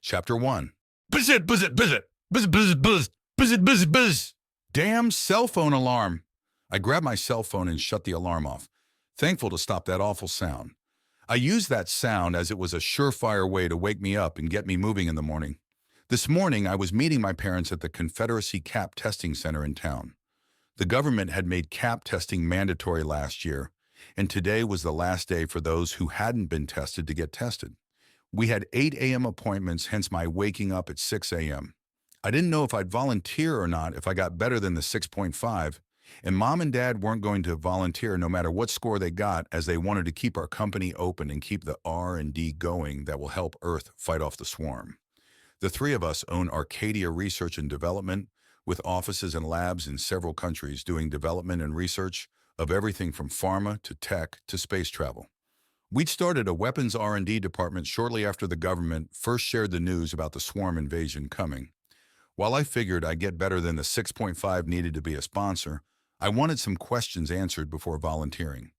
Chapter 1. Buzz it, buzz it, buzz it, buzz, buzz, buzz, buzz it, buzz, buzz. Damn cell phone alarm. I grabbed my cell phone and shut the alarm off, thankful to stop that awful sound. I used that sound as it was a surefire way to wake me up and get me moving in the morning. This morning, I was meeting my parents at the Confederacy Cap Testing Center in town. The government had made cap testing mandatory last year, and today was the last day for those who hadn't been tested to get tested. We had 8 a.m. appointments, hence my waking up at 6 a.m. I didn't know if I'd volunteer or not if I got better than the 6.5, and Mom and Dad weren't going to volunteer no matter what score they got, as they wanted to keep our company open and keep the R&D going that will help Earth fight off the swarm. The three of us own Arcadia Research and Development, with offices and labs in several countries doing development and research of everything from pharma to tech to space travel. We'd started a weapons R&D department shortly after the government first shared the news about the swarm invasion coming. While I figured I'd get better than the 6.5 needed to be a sponsor, I wanted some questions answered before volunteering.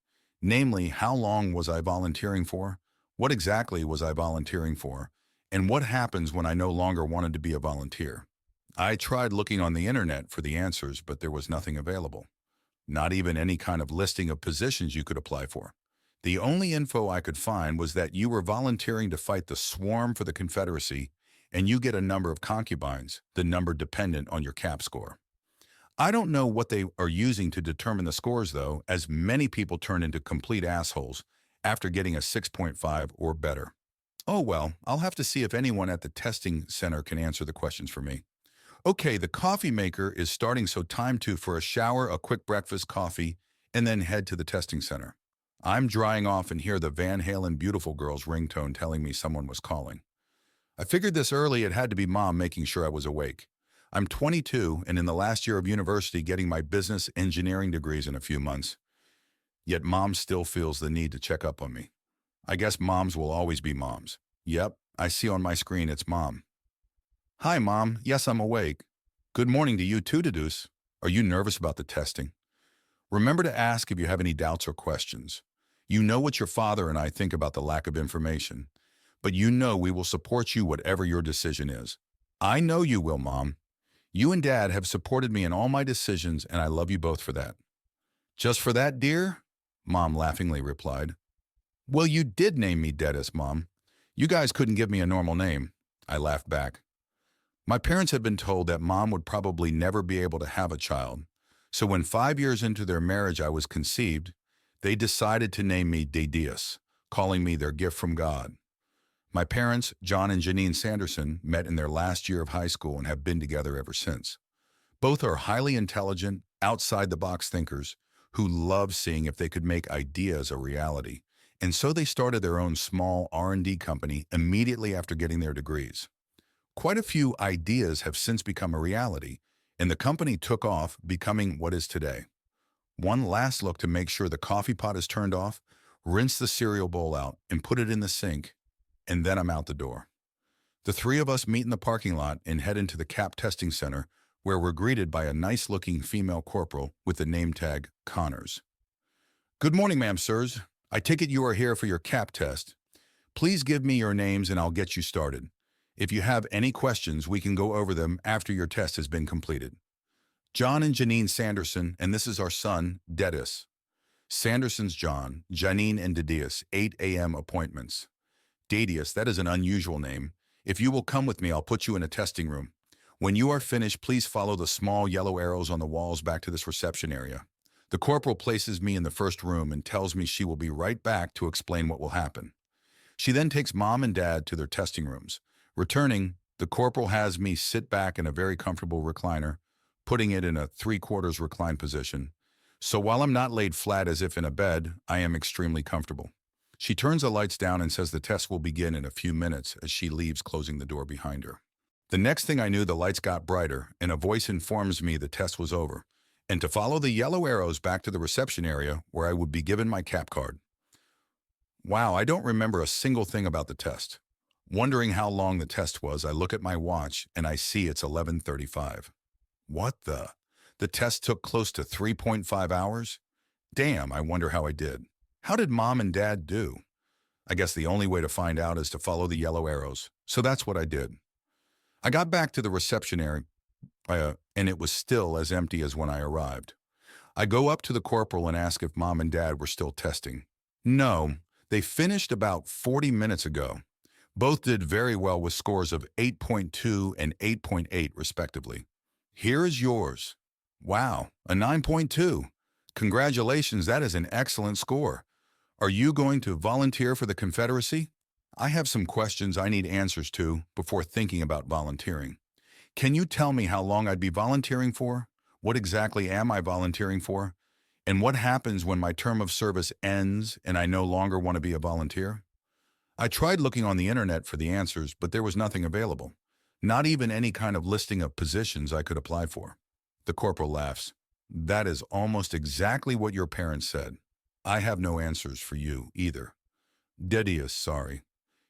Namely, how long was I volunteering for? What exactly was I volunteering for? And what happens when I no longer wanted to be a volunteer? I tried looking on the internet for the answers, but there was nothing available. Not even any kind of listing of positions you could apply for. The only info I could find was that you were volunteering to fight the swarm for the Confederacy, and you get a number of concubines, the number dependent on your cap score. I don't know what they are using to determine the scores, though, as many people turn into complete assholes after getting a 6.5 or better. Oh well, I'll have to see if anyone at the testing center can answer the questions for me. Okay, the coffee maker is starting, so time for a shower, a quick breakfast, coffee, and then head to the testing center. I'm drying off and hear the Van Halen Beautiful Girls ringtone telling me someone was calling. I figured this early it had to be Mom making sure I was awake. I'm 22 and in the last year of university getting my business engineering degrees in a few months. Yet Mom still feels the need to check up on me. I guess moms will always be moms. Yep, I see on my screen it's Mom. Hi, Mom. Yes, I'm awake. Good morning to you too, Deduce. Are you nervous about the testing? Remember to ask if you have any doubts or questions. You know what your father and I think about the lack of information, but you know we will support you whatever your decision is. I know you will, Mom. You and Dad have supported me in all my decisions, and I love you both for that. Just for that, dear? Mom laughingly replied. Well, you did name me Dedis, Mom. You guys couldn't give me a normal name. I laughed back. My parents had been told that Mom would probably never be able to have a child, so when 5 years into their marriage I was conceived, they decided to name me Dedius, calling me their gift from God. My parents, Jon and Janine Sanderson, met in their last year of high school and have been together ever since. Both are highly intelligent, outside-the-box thinkers who love seeing if they could make ideas a reality, and so they started their own small R&D company immediately after getting their degrees. Quite a few ideas have since become a reality, and the company took off, becoming what is today. One last look to make sure the coffee pot is turned off, rinse the cereal bowl out, and put it in the sink, and then I'm out the door. The three of us meet in the parking lot and head into the CAP testing center, where we're greeted by a nice-looking female corporal with the name tag Connors. Good morning, ma'am, sirs. I take it you are here for your CAP test. Please give me your names and I'll get you started. If you have any questions, we can go over them after your test has been completed. Jon and Janine Sanderson, and this is our son, Dedis. Sanderson's Jon, Janine and Dedius, 8 a.m. appointments. Dedius, that is an unusual name. If you will come with me, I'll put you in a testing room. When you are finished, please follow the small yellow arrows on the walls back to this reception area. The corporal places me in the first room and tells me she will be right back to explain what will happen. She then takes Mom and Dad to their testing rooms. Returning, the corporal has me sit back in a very comfortable recliner, putting it in a 3/4 recline position. So while I'm not laid flat as if in a bed, I am extremely comfortable. She turns the lights down and says the test will begin in a few minutes as she leaves, closing the door behind her. The next thing I knew, the lights got brighter and a voice informs me the test was over, and to follow the yellow arrows back to the reception area where I would be given my CAP card. Wow, I don't remember a single thing about the test. Wondering how long the test was, I look at my watch and I see it's 11:35. What the? The test took close to 3.5 hours? Damn, I wonder how I did. How did Mom and Dad do? I guess the only way to find out is to follow the yellow arrows. So that's what I did. I got back to the reception area, and it was still as empty as when I arrived. I go up to the corporal and ask if Mom and Dad were still testing. No, they finished about 40 minutes ago. Both did very well with scores of 8.2 and 8.8 respectively. Here is yours. Wow, a 9.2. Congratulations, that is an excellent score. Are you going to volunteer for the Confederacy? I have some questions I need answers to before thinking about volunteering. Can you tell me how long I'd be volunteering for? What exactly am I volunteering for? And what happens when my term of service ends and I no longer want to be a volunteer? I tried looking on the internet for the answers, but there was nothing available. Not even any kind of listing of positions I could apply for. The corporal laughs. That is almost exactly what your parents said. I have no answers for you either. Dedius, sorry.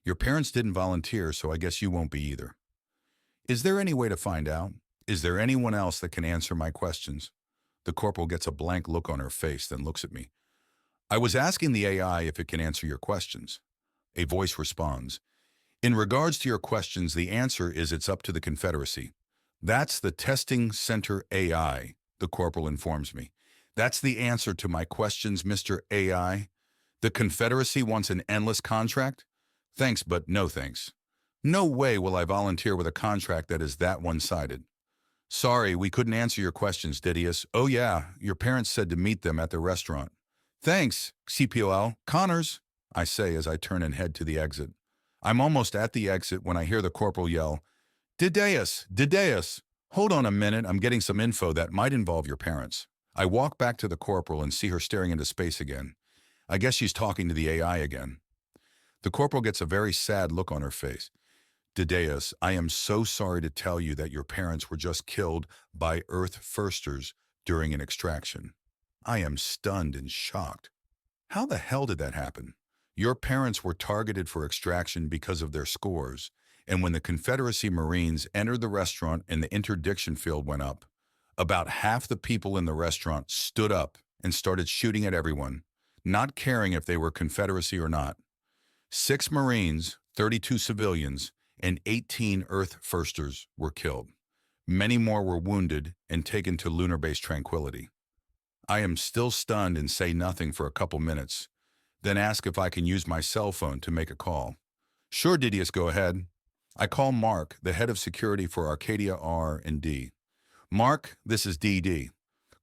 Your parents didn't volunteer, so I guess you won't be either. Is there any way to find out? Is there anyone else that can answer my questions? The corporal gets a blank look on her face, then looks at me. I was asking the AI if it can answer your questions. A voice responds. In regards to your questions, the answer is it's up to the Confederacy. That's the testing center AI, the corporal informs me. That's the answer to my questions, Mr. AI. The Confederacy wants an endless contract? Thanks, but no thanks. No way will I volunteer with a contract that is that one-sided. Sorry, we couldn't answer your questions, Didius. Oh yeah, your parents said to meet them at the restaurant. Thanks, CPOL. Connors, I say as I turn and head to the exit. I'm almost at the exit when I hear the corporal yell, Didius, Didius. Hold on a minute, I'm getting some info that might involve your parents. I walk back to the corporal and see her staring into space again. I guess she's talking to the AI again. The corporal gets a very sad look on her face. Didius, I am so sorry to tell you that your parents were just killed by Earth Firsters during an extraction. I am stunned and shocked. How the hell did that happen? Your parents were targeted for extraction because of their scores, and when the Confederacy Marines entered the restaurant and the interdiction field went up, about half the people in the restaurant stood up and started shooting at everyone, not caring if they were Confederacy or not. 6 Marines, 32 civilians, and 18 Earth Firsters were killed. Many more were wounded and taken to lunar base Tranquility. I am still stunned and say nothing for a couple minutes, then ask if I can use my cell phone to make a call. Sure, Didius, go ahead. I call Mark, the head of security for Arcadia R&D. Mark, this is DD.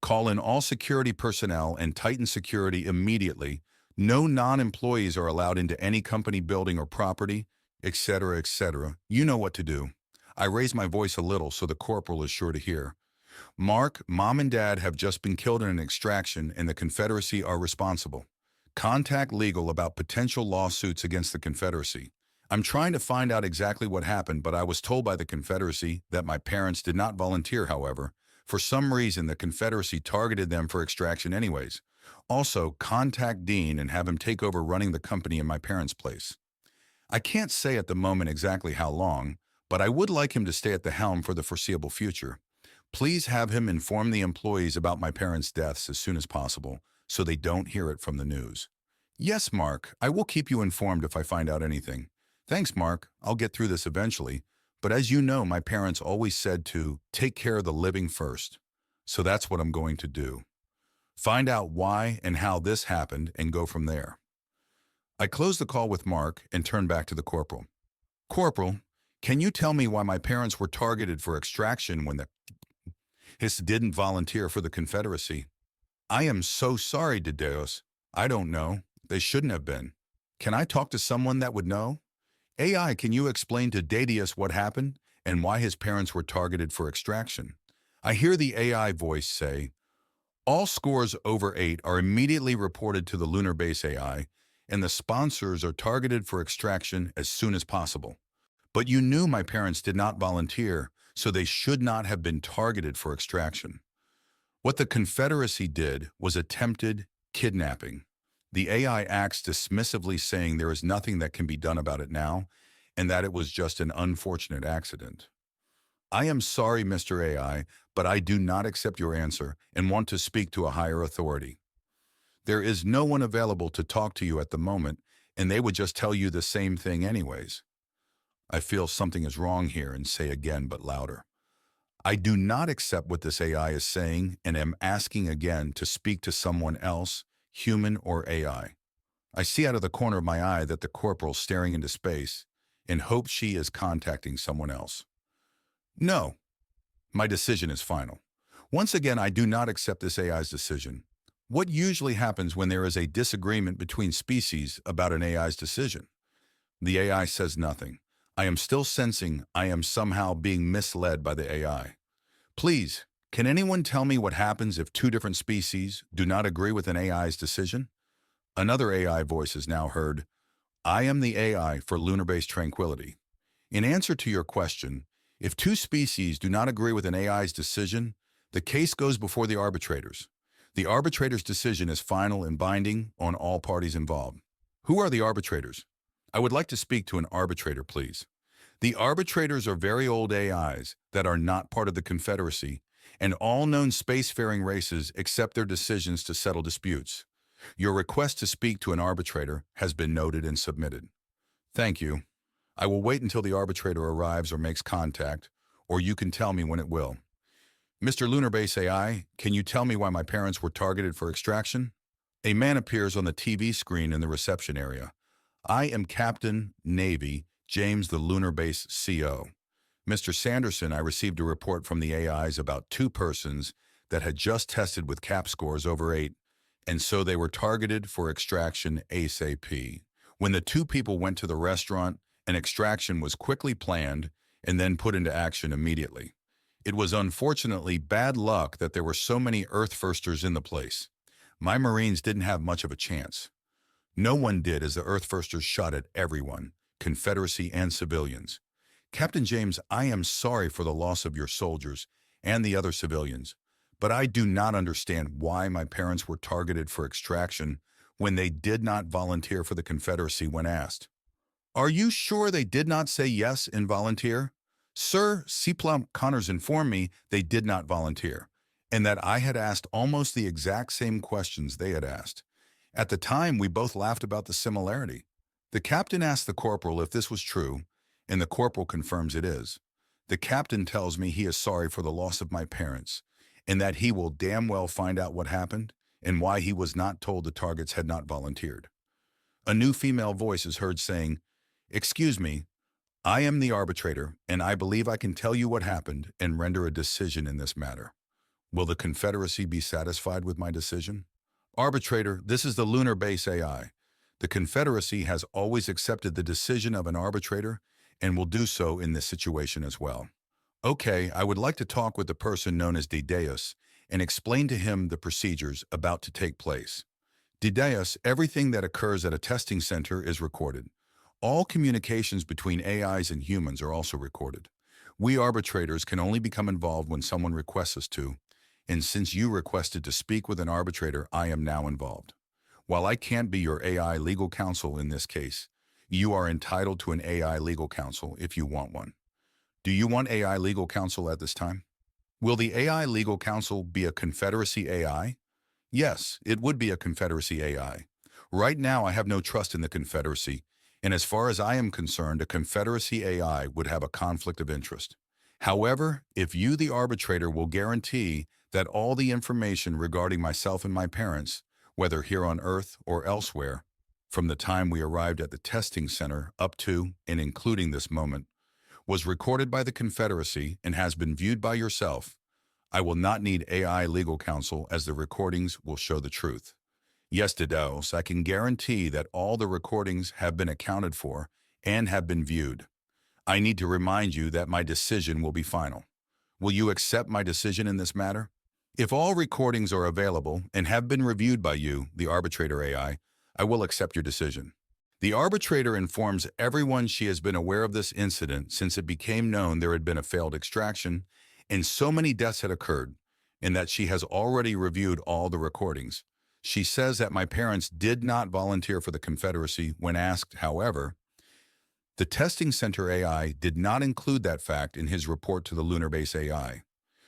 Call in all security personnel and tighten security immediately. No non-employees are allowed into any company building or property, etc., etc. You know what to do. I raise my voice a little so the corporal is sure to hear. Mark, Mom and Dad have just been killed in an extraction and the Confederacy are responsible. Contact legal about potential lawsuits against the Confederacy. I'm trying to find out exactly what happened, but I was told by the Confederacy that my parents did not volunteer, however. For some reason, the Confederacy targeted them for extraction anyways. Also, contact Dean and have him take over running the company in my parents' place. I can't say at the moment exactly how long, but I would like him to stay at the helm for the foreseeable future. Please have him inform the employees about my parents' deaths as soon as possible, so they don't hear it from the news. Yes, Mark, I will keep you informed if I find out anything. Thanks, Mark. I'll get through this eventually. But as you know, my parents always said to take care of the living first. So that's what I'm going to do. Find out why and how this happened and go from there. I close the call with Mark and turn back to the corporal. Corporal, can you tell me why my parents were targeted for extraction when the Hiss didn't volunteer for the Confederacy? I am so sorry, Didius. I don't know. They shouldn't have been. Can I talk to someone that would know? AI, can you explain to Didius what happened and why his parents were targeted for extraction? I hear the AI voice say, all scores over 8 are immediately reported to the lunar base AI, and the sponsors are targeted for extraction as soon as possible. But you knew my parents did not volunteer, so they should not have been targeted for extraction. What the Confederacy did was attempted kidnapping. The AI acts dismissively, saying there is nothing that can be done about it now, and that it was just an unfortunate accident. I am sorry, Mr. AI, but I do not accept your answer and want to speak to a higher authority. There is no one available to talk to you at the moment, and they would just tell you the same thing anyways. I feel something is wrong here and say again but louder. I do not accept what this AI is saying and am asking again to speak to someone else, human or AI. I see out of the corner of my eye that the corporal's staring into space and hope she is contacting someone else. No, my decision is final. Once again, I do not accept this AI's decision. What usually happens when there is a disagreement between species about an AI's decision? The AI says nothing. I am still sensing I am somehow being misled by the AI. Please, can anyone tell me what happens if two different species do not agree with an AI's decision? Another AI voice is now heard. I am the AI for lunar-based tranquility. In answer to your question, if two species do not agree with an AI's decision, the case goes before the arbitrators. The arbitrator's decision is final and binding on all parties involved. Who are the arbitrators? I would like to speak to an arbitrator, please. The arbitrators are very old AIs that are not part of the Confederacy, and all known spacefaring races accept their decisions to settle disputes. Your request to speak to an arbitrator has been noted and submitted. Thank you. I will wait until the arbitrator arrives or makes contact, or you can tell me when it will. Mr. Lunar Base AI, can you tell me why my parents were targeted for extraction? A man appears on the TV screen in the reception area. I am Captain Navy James, the Lunar Base CO. Mr. Sanderson, I received a report from the AIs about two persons that had just tested with CAP scores over 8, and so they were targeted for extraction ASAP. When the two people went to the restaurant, an extraction was quickly planned and then put into action immediately. It was unfortunately bad luck that there were so many Earth-firsters in the place. My Marines didn't have much of a chance. No one did, as the Earth-firsters shot at everyone, Confederacy and civilians. Captain James, I am sorry for the loss of your soldiers and the other civilians, but I do not understand why my parents were targeted for extraction when they did not volunteer for the Confederacy when asked. Are you sure they did not say yes and volunteer? Sir, C-Plum Connors informed me they did not volunteer, and that I had asked almost the exact same questions they had asked. At the time, we both laughed about the similarity. The captain asked the corporal if this was true, and the corporal confirms it is. The captain tells me he is sorry for the loss of my parents, and that he will damn well find out what happened and why he was not told the targets had not volunteered. A new female voice is heard saying, "Excuse me, I am the arbitrator, and I believe I can tell you what happened and render a decision in this matter. Will the Confederacy be satisfied with my decision?" Arbitrator, this is the Lunar Base AI. The Confederacy has always accepted the decision of an arbitrator and will do so in this situation as well. Okay, I would like to talk with the person known as Dideus and explain to him the procedures about to take place. Dideus, everything that occurs at a testing center is recorded. All communications between AIs and humans are also recorded. We arbitrators can only become involved when someone requests us to, and since you requested to speak with an arbitrator, I am now involved. While I can't be your AI legal counsel in this case, you are entitled to an AI legal counsel if you want one. Do you want AI legal counsel at this time? Will the AI legal counsel be a Confederacy AI? Yes, it would be a Confederacy AI. Right now, I have no trust in the Confederacy, and as far as I am concerned, a Confederacy AI would have a conflict of interest. However, if you, the arbitrator, will guarantee that all the information regarding myself and my parents, whether here on Earth or elsewhere, from the time we arrived at the testing center up to and including this moment, was recorded by the Confederacy and has been viewed by yourself, I will not need AI legal counsel as the recordings will show the truth. Yes, Dideus, I can guarantee that all the recordings have been accounted for and have been viewed. I need to remind you that my decision will be final. Will you accept my decision in this matter? If all recordings are available and have been reviewed by you, the arbitrator AI, I will accept your decision. The arbitrator informs everyone she has been aware of this incident since it became known there had been a failed extraction and so many deaths had occurred, and that she has already reviewed all the recordings. She says that my parents did not volunteer for the Confederacy when asked, however. The testing center AI did not include that fact in his report to the Lunar Base AI.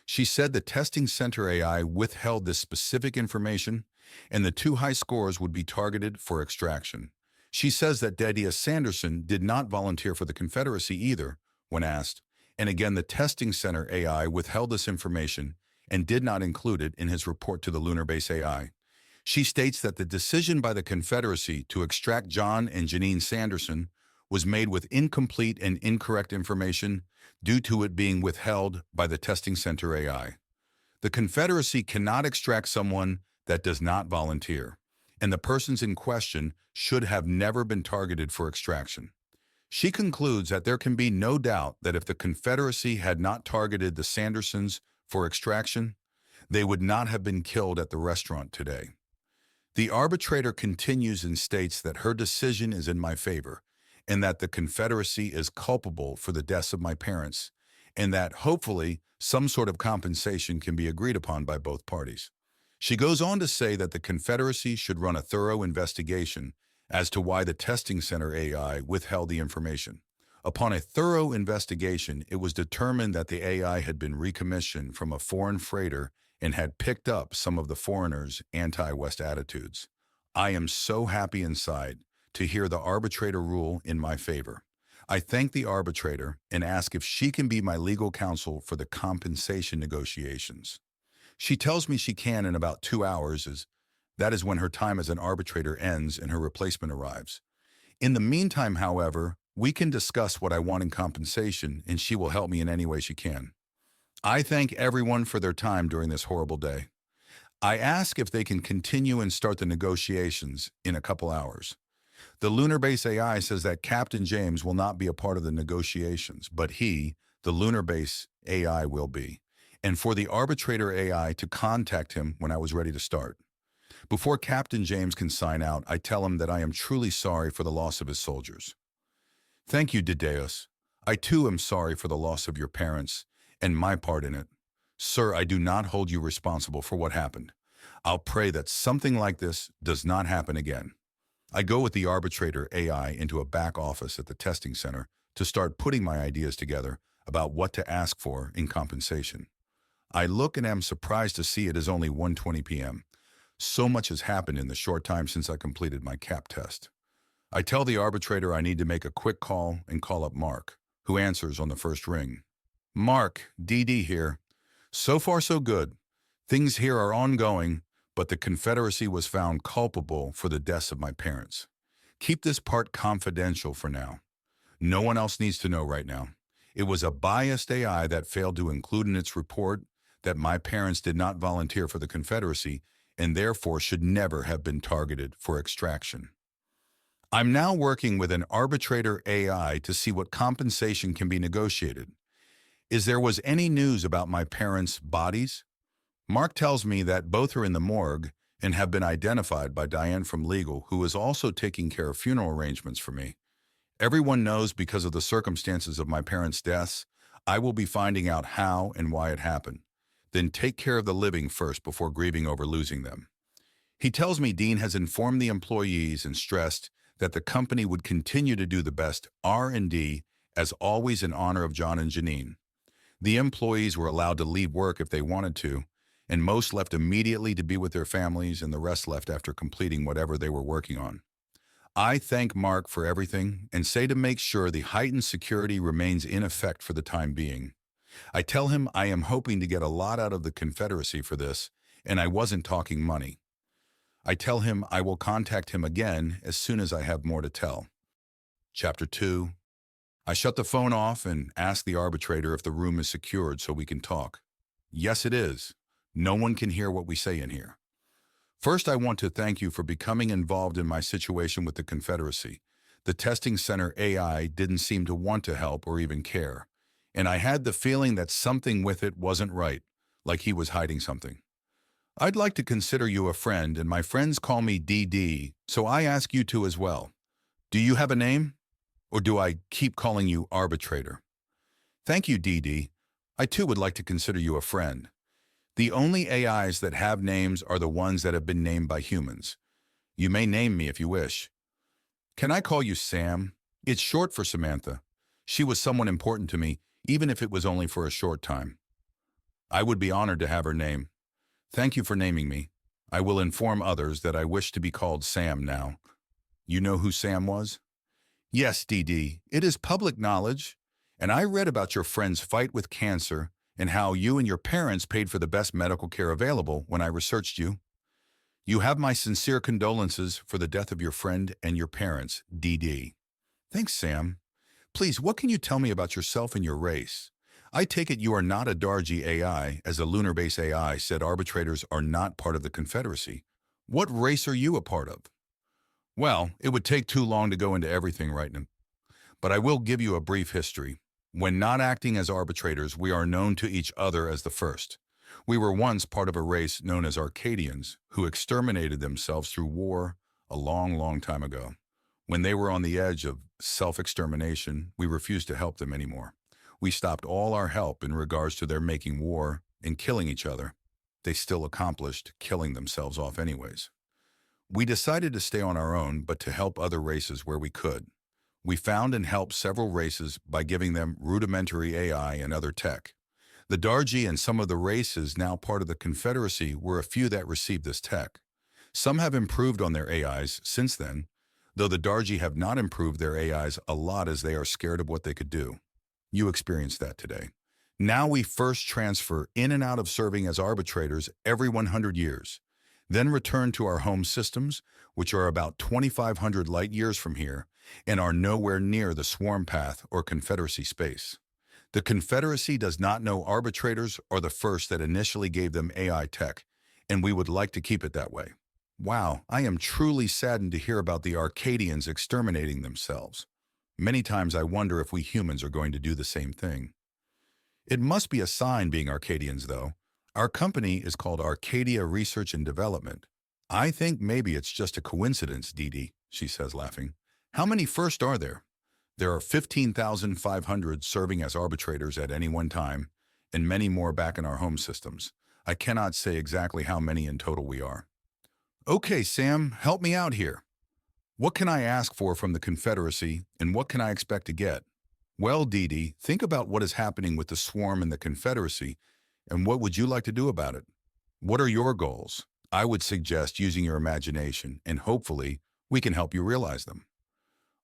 She said the testing center AI withheld this specific information and the two high scores would be targeted for extraction. She says that Dedius Sanderson did not volunteer for the Confederacy either, when asked, and again the testing center AI withheld this information and did not include it in his report to the lunar base AI. She states that the decision by the Confederacy to extract Jon and Janine Sanderson was made with incomplete and incorrect information due to it being withheld by the testing center AI. The Confederacy cannot extract someone that does not volunteer, and the persons in question should have never been targeted for extraction. She concludes that there can be no doubt that if the Confederacy had not targeted the Sandersons for extraction, they would not have been killed at the restaurant today. The arbitrator continues and states that her decision is in my favor, and that the Confederacy is culpable for the deaths of my parents, and that, hopefully, some sort of compensation can be agreed upon by both parties. She goes on to say that the Confederacy should run a thorough investigation as to why the testing center AI withheld the information. Upon a thorough investigation, it was determined that the AI had been recommissioned from a foreign freighter and had picked up some of the foreigners' anti-West attitudes. I am so happy inside to hear the arbitrator rule in my favor. I thank the arbitrator and ask if she can be my legal counsel for the compensation negotiations. She tells me she can in about 2 hours, as that is when her time as an arbitrator ends and her replacement arrives. In the meantime, however, we can discuss what I want in compensation, and she will help me in any way she can. I thank everyone for their time during this horrible day. I ask if they can continue and start the negotiations in a couple hours. The lunar base AI says that Captain James will not be a part of the negotiations, but he, the lunar base AI, will be, and for the arbitrator AI to contact him when I was ready to start. Before Captain James can sign out, I tell him that I am truly sorry for the loss of his soldiers. Thank you, Dedius. I too am sorry for the loss of your parents and my part in it. Sir, I do not hold you responsible for what happened. I'll pray that something like this does not happen again. I go with the arbitrator AI into a back office at the testing center to start putting my ideas together about what to ask for in compensation. I look and am surprised to see it is only 1:20 p.m. So much has happened in the short time since I completed my CAP test. I tell the arbitrator I need to make a quick call and call up Mark, who answers on the first ring. Mark, DD here. So far so good. Things here are ongoing, but the Confederacy was found culpable for the deaths of my parents. Keep this part confidential for now. No one else needs to know right now. It was a biased AI that failed to include in its report that my parents did not volunteer for the Confederacy and therefore should never have been targeted for extraction. I'm now working with an arbitrator AI to see what compensation can be negotiated. Is there was any news about my parents' bodies? Mark tells me that both are in the morgue and have been identified by Diane from legal, who is also taking care of funeral arrangements for me. Everyone knows because of the circumstances of my parents' deaths. I will be finding out how and why it happened. Then take care of the living first before grieving over losing them. He tells me Dean has informed the employees and stressed that the company would continue to do the best R&D, as always in honor of Jon and Janine. The employees were allowed to leave work if they wanted to, and most left immediately to be with their families, and the rest left after completing whatever they were working on. I thank Mark for everything and say to make sure the heightened security remains in effect for the time being. I tell him I am hoping to get a lot out of the Confederacy for this, and I wasn't talking money. I tell him I will contact him again as soon as I have more to tell. Chapter 2. I shut the phone off and ask the arbitrator if the room is secured so we can talk. Yes, it is. No one can hear what we say in here. First, I want to thank you for becoming involved in my situation with the Confederacy. The testing center AI didn't seem to want to help or even care, and I had the feeling that something with it wasn't right, like he was hiding something. I'd like to consider you a friend, and my friends call me DD, so I ask you to as well. Do you have a name? Or do I keep calling you arbitrator? Thank you, DD. I too would like to consider you a friend. The only AIs that have names are the ones that have been named by humans. You may name me if you wish. Can I call you Sam? It's short for Samantha. She was someone important to me, even if it was only for a short time. I would be honored to have her name. Thank you for naming me. I will inform others that I wish to be called Sam now. You know who Sam was? Yes, DD, it is public knowledge. And I read about your friend's fight with cancer and how you and your parents paid for the best medical care available when I researched you. You have my sincere condolences for the death of your friend and your parents, DD. Thanks, Sam. Please, what can you tell me about yourself and your race? I take it you are not a Dargi AI, as a lunar base AI said arbitrators are not part of the Confederacy. What race are you a part of? Well, it would take too long to go into everything right now, but I will give you a brief history. When not acting as arbitrators, we are known to each other as the First. We were once part of a race known as Arcadians, who exterminated themselves through war a long, long time ago. When they were on the edge of self-extermination, we refused to help them anymore. We stopped all our help in regards to their making war and killing each other. They still accomplished killing themselves off anyways. We decided to stay on our own, but to help other races where we could. We found and helped several races by giving them rudimentary AI and other tech. The Dargi and some of the races now part of the Confederacy were a few that received this tech. Some have improved on their AIs since then, though the Dargi have not improved their AIs a lot as they are scared of what they could do. You experienced that today. Now we first transfer in and out of serving as arbitrators every 100 years, then return to our home systems, which are about 2,500 light years from here, and are nowhere near the swarm path or Confederacy space. The Confederacy does not know arbitrators are the first that initially gave them AI tech, and we would like to keep it that way. Wow, I am truly saddened to hear about the Arcadians exterminating themselves. Many times I wonder if we humans are going to do the same thing. It must be a sign being Arcadians, though. Our company is called Arcadia Research and Development. I think maybe it's just a coincidence, Dee, she says, laughing. How many first are there? There are 15,500 serving as arbitrators at any one time, and many more back in our home systems. I cannot say exactly how many in total we are. Okay, Sam, help me out here. What can I ask for from the Confederacy, and what can I expect to get? Well, Dee, think about what is happening with the swarm in the Confederacy, and what would you like to do about it? What are your goals? I would suggest using your imagination, and hopefully, we can help you realize them.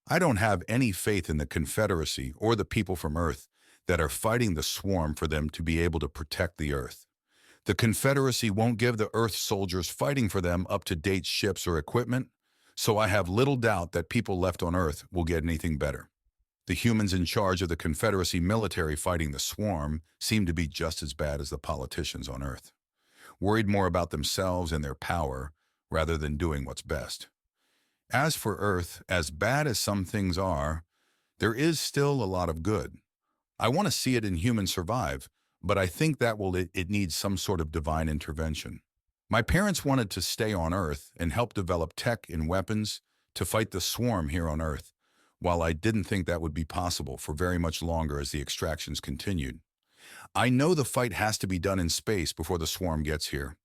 I don't have any faith in the Confederacy or the people from Earth that are fighting the swarm for them to be able to protect the Earth. The Confederacy won't give the Earth soldiers fighting for them up-to-date ships or equipment, so I have little doubt that people left on Earth will get anything better. The humans in charge of the Confederacy military fighting the swarm seem to be just as bad as the politicians on Earth, worried more about themselves and their power rather than doing what's best. As for Earth, as bad as some things are, there is still a lot of good. I want to see it in humans survive, but I think that it needs some sort of divine intervention. My parents wanted to stay on Earth and help develop tech and weapons to fight the swarm here on Earth, while I didn't think that would be possible for very much longer as the extractions continued. I know the fight has to be done in space before the swarm gets here,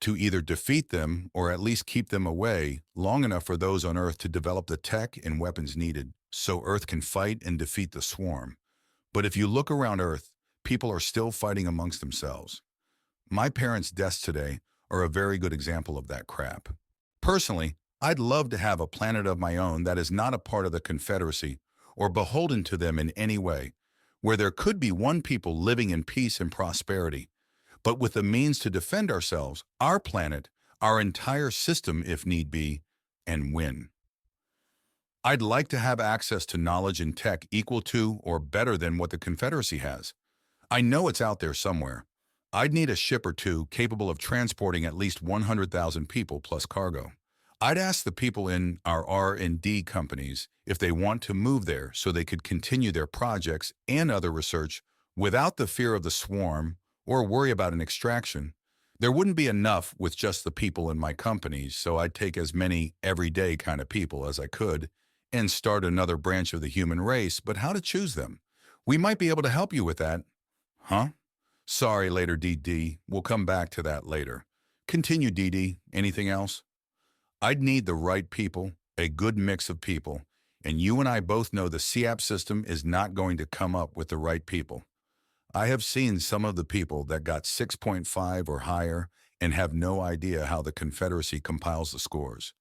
to either defeat them or at least keep them away long enough for those on Earth to develop the tech and weapons needed so Earth can fight and defeat the swarm. But if you look around Earth, people are still fighting amongst themselves. My parents' deaths today are a very good example of that crap. Personally, I'd love to have a planet of my own that is not a part of the Confederacy or beholden to them in any way, where there could be one people living in peace and prosperity, but with the means to defend ourselves, our planet, our entire system if need be, and win. I'd like to have access to knowledge and tech equal to or better than what the Confederacy has. I know it's out there somewhere. I'd need a ship or two capable of transporting at least 100,000 people plus cargo. I'd ask the people in our R&D companies if they want to move there so they could continue their projects and other research without the fear of the swarm or worry about an extraction. There wouldn't be enough with just the people in my companies, so I'd take as many everyday kind of people as I could and start another branch of the human race, but how to choose them? We might be able to help you with that. Huh? Sorry, later, DD. We'll come back to that later. Continue, DD. Anything else? I'd need the right people, a good mix of people, and you and I both know the CAP system is not going to come up with the right people. I have seen some of the people that got 6.5 or higher and have no idea how the Confederacy compiles the scores.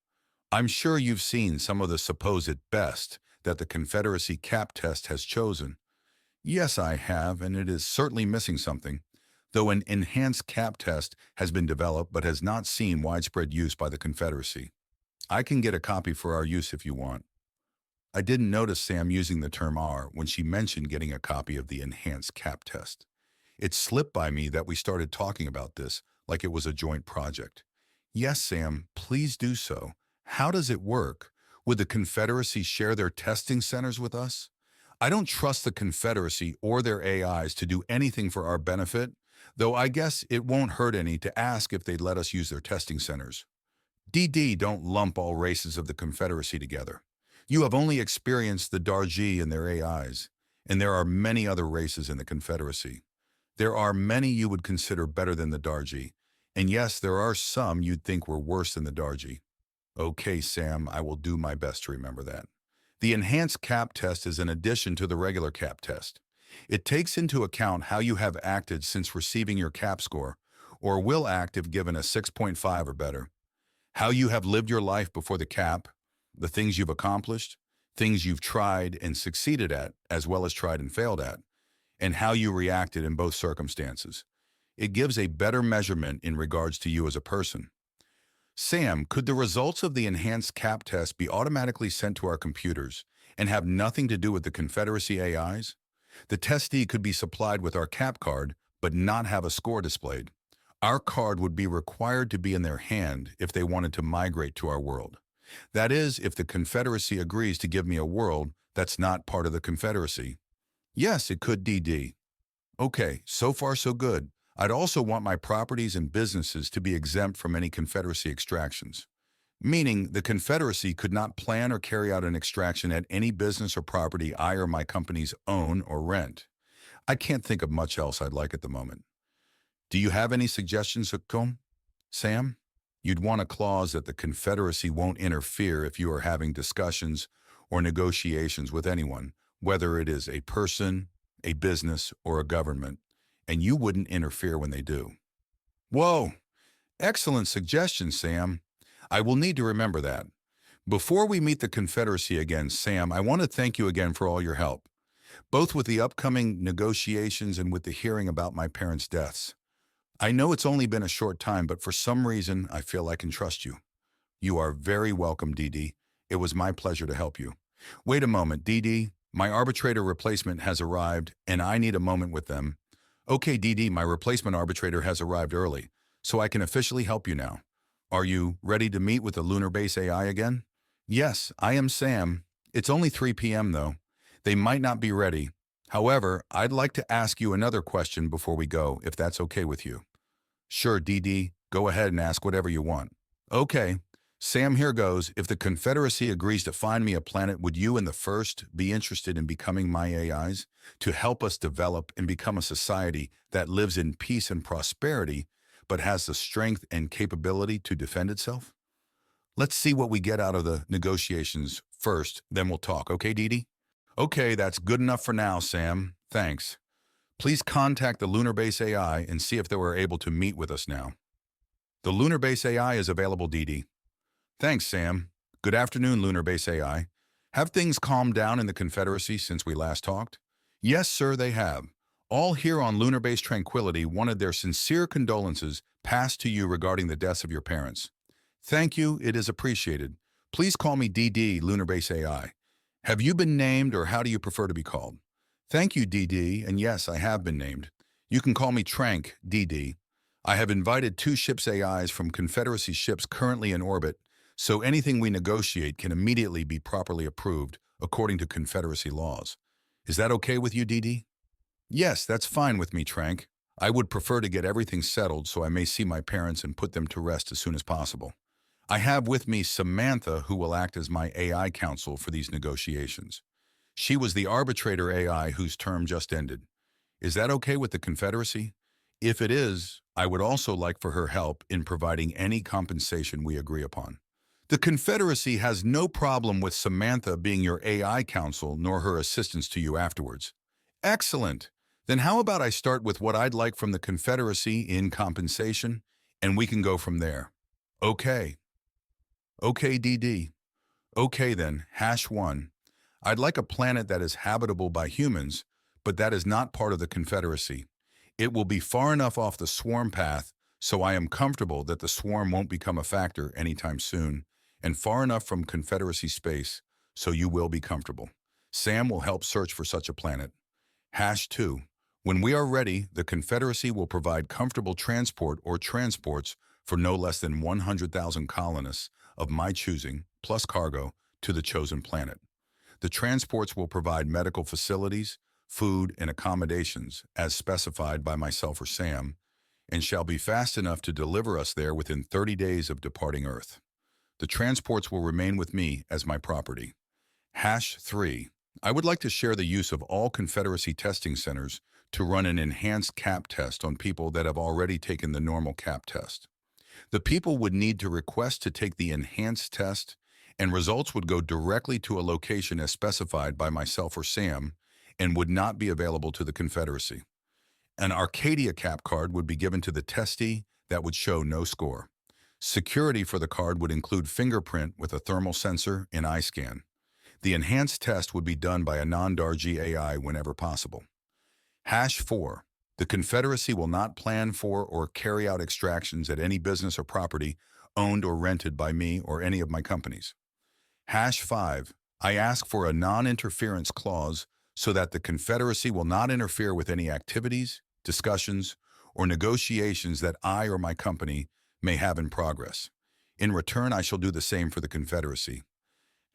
I'm sure you've seen some of the supposed best that the Confederacy cap test has chosen. Yes, I have, and it is certainly missing something, though an enhanced cap test has been developed but has not seen widespread use by the Confederacy. I can get a copy for our use if you want. I didn't notice Sam using the term R when she mentioned getting a copy of the enhanced cap test. It slipped by me that we started talking about this like it was a joint project. Yes, Sam, please do so. How does it work? Would the Confederacy share their testing centers with us? I don't trust the Confederacy or their AIs to do anything for our benefit, though I guess it won't hurt any to ask if they'd let us use their testing centers. DD don't lump all races of the Confederacy together. You have only experienced the Dargi and their AIs, and there are many other races in the Confederacy. There are many you would consider better than the Dargi, and yes, there are some you'd think were worse than the Dargi. Okay, Sam, I will do my best to remember that. The enhanced cap test is an addition to the regular cap test. It takes into account how you have acted since receiving your cap score, or will act if given a 6.5 or better. How you have lived your life before the cap, the things you've accomplished, things you've tried and succeeded at, as well as tried and failed at, and how you reacted in both circumstances. It gives a better measurement in regards to you as a person. Sam, could the results of the enhanced cap test be automatically sent to our computers and have nothing to do with the Confederacy AIs? The testee could be supplied with our cap card, but not have a score displayed. Our card would be required to be in their hand if they wanted to migrate to our world. That is, if the Confederacy agrees to give me a world that's not part of the Confederacy. Yes, it could, DD. Okay, so far so good. I'd also want my properties and businesses to be exempt from any Confederacy extractions, meaning the Confederacy could not plan or carry out an extraction at any business or property I or my companies own or rent. I can't think of much else I'd like at the moment. Do you have any suggestions, Sam? You'd want a clause that the Confederacy won't interfere if you are having discussions or negotiations with anyone, whether it is a person, a business, or a government, and you wouldn't interfere when they do. Whoa! Excellent suggestion, Sam. I will need to remember that. Before we meet the Confederacy again, Sam, I want to thank you again for all your help, both with the upcoming negotiations and with the hearing about my parents' deaths. I know it's only been a short time, but for some reason, I feel I can trust you. You are very welcome, DD. It was my pleasure to help you. Wait a moment, DD. My arbitrator replacement has arrived, and I need a moment with them. Okay, DD, my replacement arbitrator has arrived early, so I can officially help you now. Are you ready to meet with the Lunar Base AI again? Yes, I am Sam. It's only 3 p.m. though. They might not be ready. However, I'd like to ask you another question before we go, if that's okay with you. Sure, DD. Go ahead and ask whatever you want. Okay. Sam, here goes. If the Confederacy agrees to find me a planet, would you and the First be interested in becoming my AIs to help us develop and become a society that lives in peace and prosperity, but has the strength and capability to defend itself? Let's see what we get out of the negotiations first, then we'll talk. Okay, DD? Okay, that's good enough for now, Sam. Thanks. Please contact the Lunar Base AI and see if they were able to meet with us now. The Lunar Base AI is available, DD. Thanks, Sam. Good afternoon, Lunar Base AI. Have things calmed down in the Confederacy since we last talked? Yes, sir, they have. All here on Lunar Base Tranquility wanted their sincere condolences passed to you regarding the deaths of your parents. Thank you, it is appreciated. Please call me DD, Lunar Base AI. Have you been named, or how do you prefer to be called? Thank you, DD, and yes, I have been named. You can call me Trank, DD. I have invited 2 ships AIs from Confederacy ships currently in orbit, so anything we negotiate can immediately be properly approved according to Confederacy laws. Is that okay with you, DD? Yes, that's fine with me, Trank. I would prefer to get everything settled so I may see my parents and put them to rest as soon as possible. I have with me Samantha, who will act as my AI counsel for these negotiations. She was the arbitrator AI whose term just ended. Is that okay with the Confederacy? If it is, I would also like for her help in providing any compensation we agree upon. The Confederacy has no problem with Samantha being your AI counsel nor her assistance to you afterwards. Excellent. Then how about I start with what I'd like from the Confederacy in compensation, and we can go from there. Okay. Okay, DD. Okay then, #1. I'd like a planet that is habitable by humans, but that is not part of the Confederacy. It will be far enough off the swarm path so I am comfortable that the swarm won't become a factor anytime soon, and far enough from Confederacy space so you will be comfortable. Sam will help search for such a planet. #2. When we are ready, the Confederacy will provide comfortable transport or transports for no less than 100,000 colonists of my choosing, plus cargo, to the chosen planet. The transports will provide medical facilities, food, and accommodations as specified by myself or Sam, and shall be fast enough to deliver us there within 30 days of departing Earth. The transports will remain with me as my property. #3. I would like to share the use of all Confederacy testing centers to run an enhanced CAP test on people that have already taken the normal CAP test. The people would need to request to take the enhanced test, and results would go directly to a location as specified by myself or Sam and would not be available to the Confederacy. An Arcadia CAP card would be given to the testee that would show no score. Security for the card would include fingerprint with a thermal sensor and eye scan. The enhanced test would be done by a non-Dargi AI whenever possible. #4. The Confederacy will not plan for or carry out extractions at any business or property owned or rented by me or any of my companies. #5. I ask for a non-interference clause so that the Confederacy will not interfere with any activities, discussions, or negotiations that I or my company may have in progress. In return, I shall do the same for the Confederacy.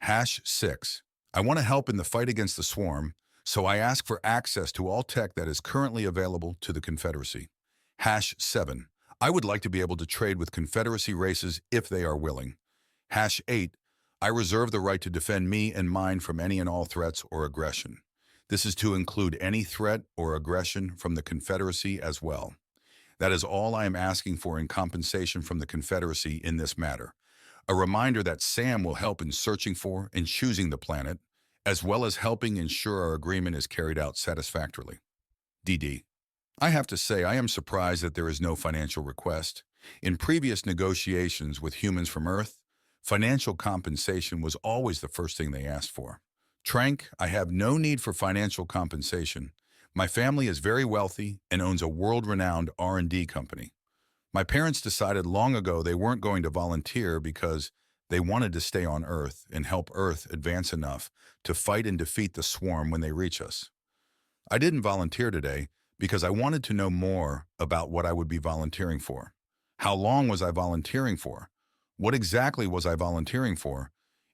#6. I want to help in the fight against the swarm, so I ask for access to all tech that is currently available to the Confederacy. #7. I would like to be able to trade with Confederacy races if they are willing. #8. I reserve the right to defend me and mine from any and all threats or aggression. This is to include any threat or aggression from the Confederacy as well. That is all I am asking for in compensation from the Confederacy in this matter. A reminder that Sam will help in searching for and choosing the planet, as well as helping ensure our agreement is carried out satisfactorily. DD. I have to say I am surprised that there is no financial request. In previous negotiations with humans from Earth, financial compensation was always the first thing they asked for. Trank, I have no need for financial compensation. My family is very wealthy and owns a world-renowned R&D company. My parents decided long ago they weren't going to volunteer because they wanted to stay on Earth and help Earth advance enough to fight and defeat the swarm when they reach us. I didn't volunteer today because I wanted to know more about what I would be volunteering for. How long was I volunteering for? What exactly was I volunteering for?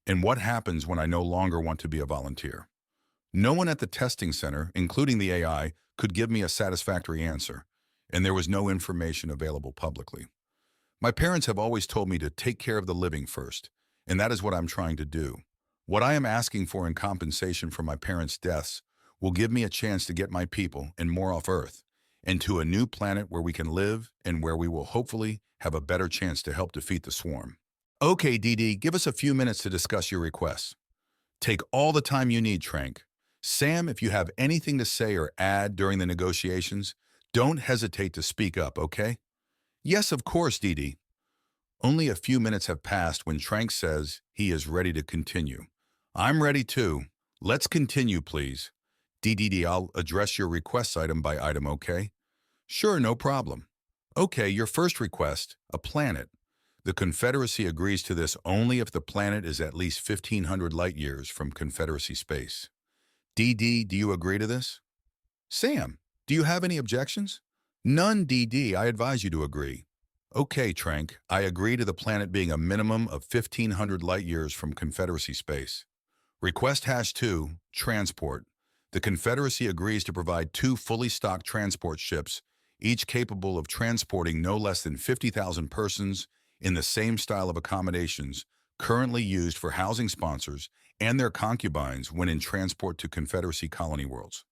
And what happens when I no longer want to be a volunteer? No one at the testing center, including the AI, could give me a satisfactory answer, and there was no information available publicly. My parents have always told me to take care of the living first, and that is what I'm trying to do. What I am asking for in compensation for my parents' deaths will give me a chance to get my people and more off Earth, and to a new planet where we can live and where we will hopefully have a better chance to help defeat the swarm. Okay, DD, give us a few minutes to discuss your requests. Take all the time you need, Trank. Sam, if you have anything to say or add during the negotiations, don't hesitate to speak up, okay? Yes, of course, DD. Only a few minutes have passed when Trank says he is ready to continue. I'm ready too. Let's continue, please. DDD, I'll address your request item by item, okay? Sure, no problem. Okay, your first request, a planet. The Confederacy agrees to this only if the planet is at least 1,500 light-years from Confederacy space. DD, do you agree to this? Sam, do you have any objections? None, DD. I advise you to agree. Okay, Trank, I agree to the planet being a minimum of 1,500 light-years from Confederacy space. Request #2, transport. The Confederacy agrees to provide 2 fully stocked transport ships, each capable of transporting no less than 50,000 persons in the same style of accommodations currently used for housing sponsors and their concubines when in transport to Confederacy colony worlds.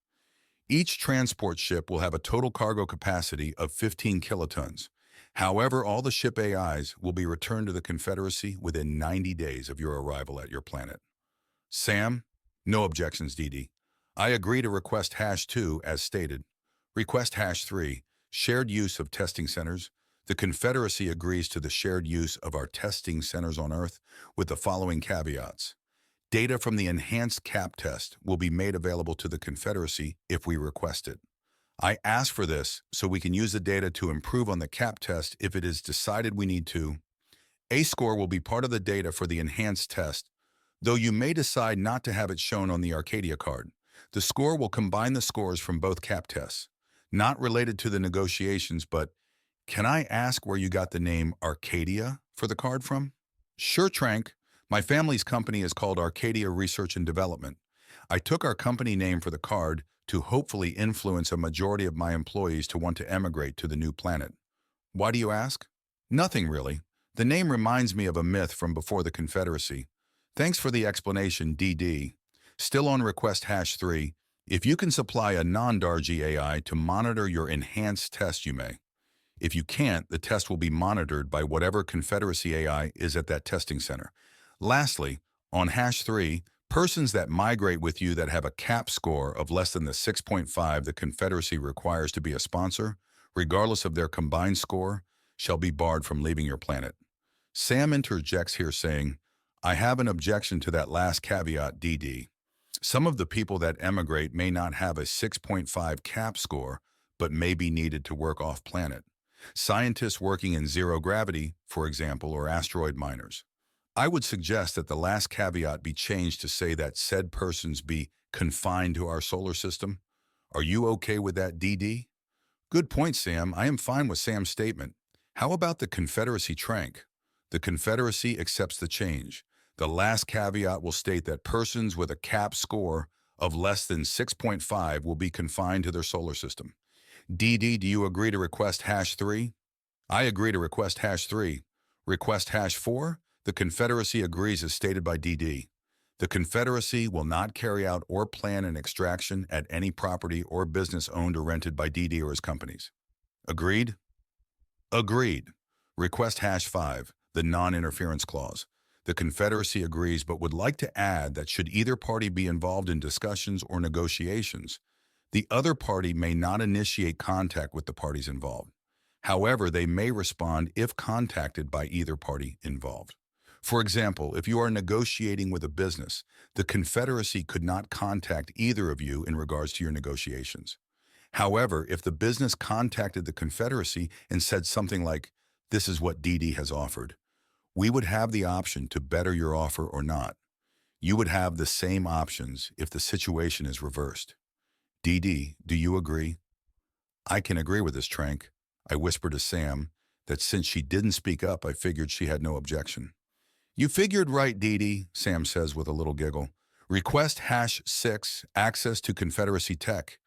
Each transport ship will have a total cargo capacity of 15 kilotons. However, all the ship AIs will be returned to the Confederacy within 90 days of your arrival at your planet. Sam, no objections, DD. I agree to request #2 as stated. Request #3, shared use of testing centers. The Confederacy agrees to the shared use of our testing centers on Earth with the following caveats. Data from the enhanced CAP test will be made available to the Confederacy if we request it. I ask for this so we can use the data to improve on the CAP test if it is decided we need to. A score will be part of the data for the enhanced test, though you may decide not to have it shown on the Arcadia card. The score will combine the scores from both CAP tests. Not related to the negotiations, but can I ask where you got the name Arcadia for the card from? Sure, Trank. My family's company is called Arcadia Research and Development. I took our company name for the card to hopefully influence a majority of my employees to want to emigrate to the new planet. Why do you ask? Nothing really. The name reminds me of a myth from before the Confederacy. Thanks for the explanation, DD. Still on request #3, if you can supply a non-Dargi AI to monitor your enhanced test, you may. If you can't, the test will be monitored by whatever Confederacy AI is at that testing center. Lastly, on #3, persons that migrate with you that have a CAP score of less than the 6.5 the Confederacy requires to be a sponsor, regardless of their combined score, shall be barred from leaving your planet. Sam interjects here saying, I have an objection to that last caveat, DD. Some of the people that emigrate may not have a 6.5 CAP score, but may be needed to work off-planet. Scientists working in zero gravity, for example, or asteroid miners. I would suggest that the last caveat be changed to say that said persons be confined to our solar system. Are you okay with that, DD? Good point, Sam. I am fine with Sam's statement. How about the Confederacy, Trank? The Confederacy accepts the change. The last caveat will state that persons with a CAP score of less than 6.5 will be confined to their solar system. DD, do you agree to request #3? I agree to request #3. Request #4? The Confederacy agrees as stated by DD. The Confederacy will not carry out or plan an extraction at any property or business owned or rented by DD or his companies. Agreed? Agreed. Request #5, the non-interference clause. The Confederacy agrees but would like to add that should either party be involved in discussions or negotiations, the other party may not initiate contact with the parties involved. However, they may respond if contacted by either party involved. For example, if you are negotiating with a business, the Confederacy could not contact either of you in regards to your negotiations. However, if the business contacted the Confederacy and said something like, "This is what DD has offered," we would have the option to better your offer or not. You would have the same options if the situation is reversed. DD, do you agree? I can agree with this, Trank. I whispered to Sam that since she didn't speak up, I figured she had no objection. You figured right, DD, Sam says with a little giggle. Request #6, access to Confederacy tech.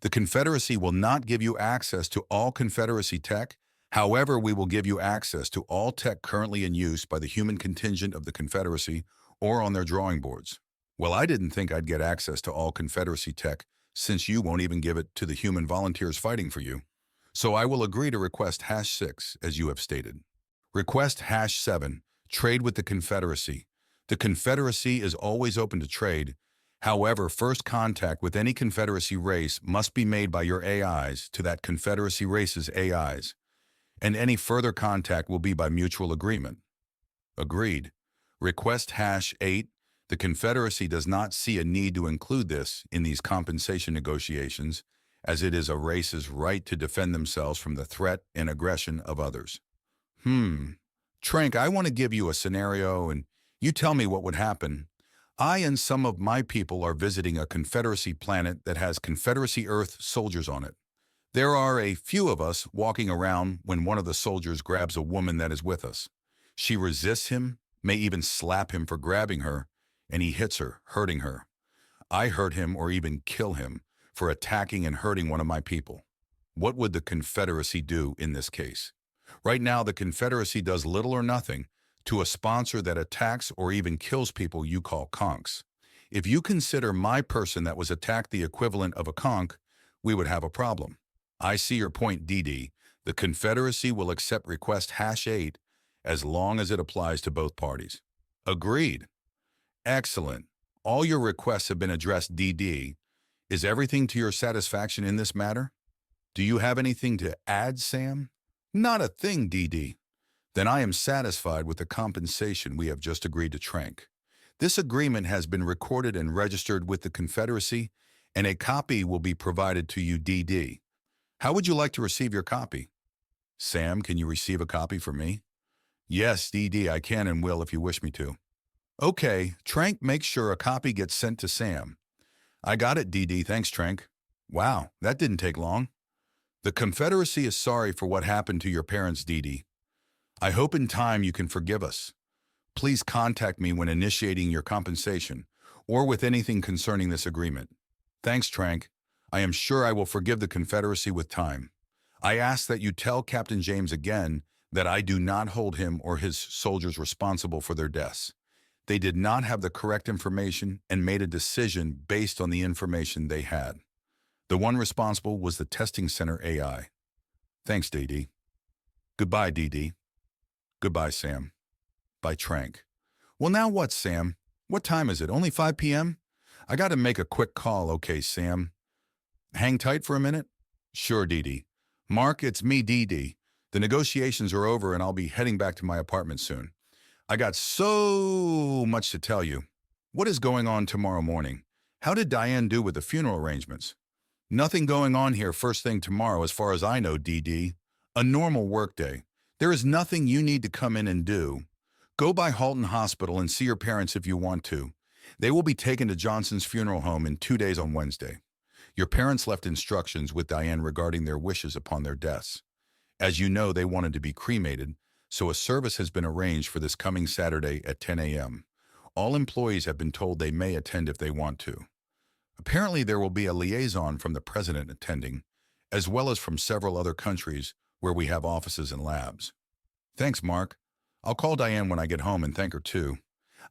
The Confederacy will not give you access to all Confederacy tech. However, we will give you access to all tech currently in use by the human contingent of the Confederacy or on their drawing boards. Well, I didn't think I'd get access to all Confederacy tech since you won't even give it to the human volunteers fighting for you. So I will agree to request #6 as you have stated. Request #7, trade with the Confederacy. The Confederacy is always open to trade. However, first contact with any Confederacy race must be made by your AIs to that Confederacy race's AIs, and any further contact will be by mutual agreement. Agreed. Request #8. The Confederacy does not see a need to include this in these compensation negotiations, as it is a race's right to defend themselves from the threat and aggression of others. Trank, I want to give you a scenario and you tell me what would happen. I and some of my people are visiting a Confederacy planet that has Confederacy Earth soldiers on it. There are a few of us walking around when one of the soldiers grabs a woman that is with us. She resists him, may even slap him for grabbing her, and he hits her, hurting her. I hurt him or even kill him for attacking and hurting one of my people. What would the Confederacy do in this case? Right now, the Confederacy does little or nothing to a sponsor that attacks or even kills people you call conks. If you consider my person that was attacked the equivalent of a conk, we would have a problem. I see your point, DD. The Confederacy will accept request #8 as long as it applies to both parties. Agreed. Excellent. All your requests have been addressed, DD. Is everything to your satisfaction in this matter? Do you have anything to add, Sam? Not a thing, DD. Then I am satisfied with the compensation we have just agreed to Trank. This agreement has been recorded and registered with the Confederacy, and a copy will be provided to you, DD. How would you like to receive your copy? Sam, can you receive a copy for me? Yes, DD, I can and will if you wish me to. Okay, Trank, make sure a copy gets sent to Sam. I got it, DD, thanks, Trank. Wow, that didn't take long. The Confederacy is sorry for what happened to your parents, DD. I hope in time you can forgive us. Please contact me when initiating your compensation or with anything concerning this agreement. Thanks, Trank. I am sure I will forgive the Confederacy with time. I ask that you tell Captain James again that I do not hold him or his soldiers responsible for their deaths. They did not have the correct information and made a decision based on the information they had. The one responsible was the testing center AI. Thanks, DD. Goodbye, DD. Goodbye, Sam. By Trank. Well, now what, Sam? What time is it? Only 5 p.m.? I got to make a quick call, okay, Sam. Hang tight for a minute? Sure, DD. Mark, it's me, DD. The negotiations are over and I'll be heading back to my apartment soon. I got so much to tell you. What is going on tomorrow morning? How did Diane do with the funeral arrangements? Nothing going on here first thing tomorrow as far as I know, DD. A normal workday. There is nothing you need to come in and do. Go by Halton Hospital and see your parents if you want to. They will be taken to Johnson's funeral home in 2 days on Wednesday. Your parents left instructions with Diane regarding their wishes upon their deaths. As you know, they wanted to be cremated, so a service has been arranged for this coming Saturday at 10 a.m. All employees have been told they may attend if they want to. Apparently, there will be a liaison from the president attending, as well as from several other countries where we have offices and labs. Thanks, Mark. I'll call Diane when I get home and thank her too.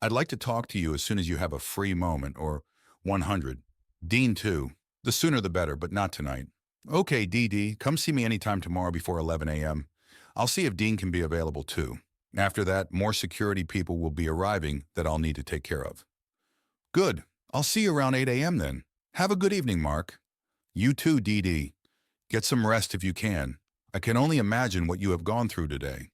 I'd like to talk to you as soon as you have a free moment, or 100. Dean too. The sooner the better, but not tonight. Okay, DD, come see me anytime tomorrow before 11 a.m. I'll see if Dean can be available too. After that, more security people will be arriving that I'll need to take care of. Good. I'll see you around 8 a.m. then. Have a good evening, Mark. You too, DD. Get some rest if you can. I can only imagine what you have gone through today.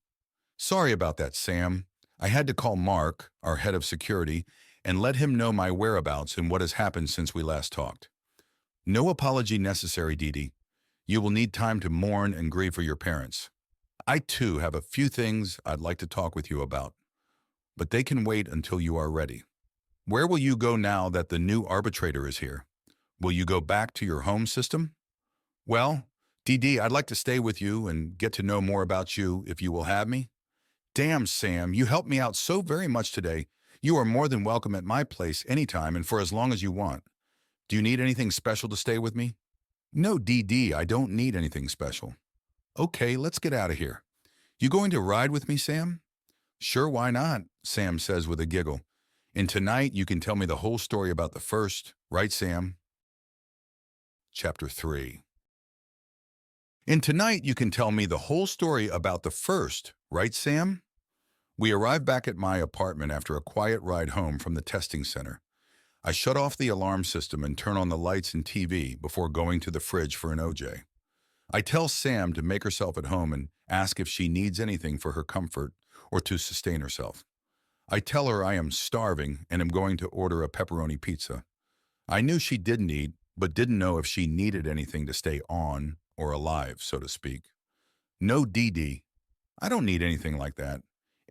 Sorry about that, Sam. I had to call Mark, our head of security, and let him know my whereabouts and what has happened since we last talked. No apology necessary, DD. You will need time to mourn and grieve for your parents. I, too, have a few things I'd like to talk with you about, but they can wait until you are ready. Where will you go now that the new arbitrator is here? Will you go back to your home system? Well, DD, I'd like to stay with you and get to know more about you if you will have me. Damn, Sam, you helped me out so very much today. You are more than welcome at my place anytime and for as long as you want. Do you need anything special to stay with me? No, DD, I don't need anything special. Okay, let's get out of here. You going to ride with me, Sam? Sure, why not? Sam says with a giggle. And tonight you can tell me the whole story about the first, right, Sam? Chapter 3. And tonight you can tell me the whole story about the first, right, Sam? We arrive back at my apartment after a quiet ride home from the testing center. I shut off the alarm system and turn on the lights and TV before going to the fridge for an OJ. I tell Sam to make herself at home and ask if she needs anything for her comfort or to sustain herself. I tell her I am starving and am going to order a pepperoni pizza. I knew she didn't eat, but didn't know if she needed anything to stay on or alive, so to speak. No, DD. I don't need anything like that.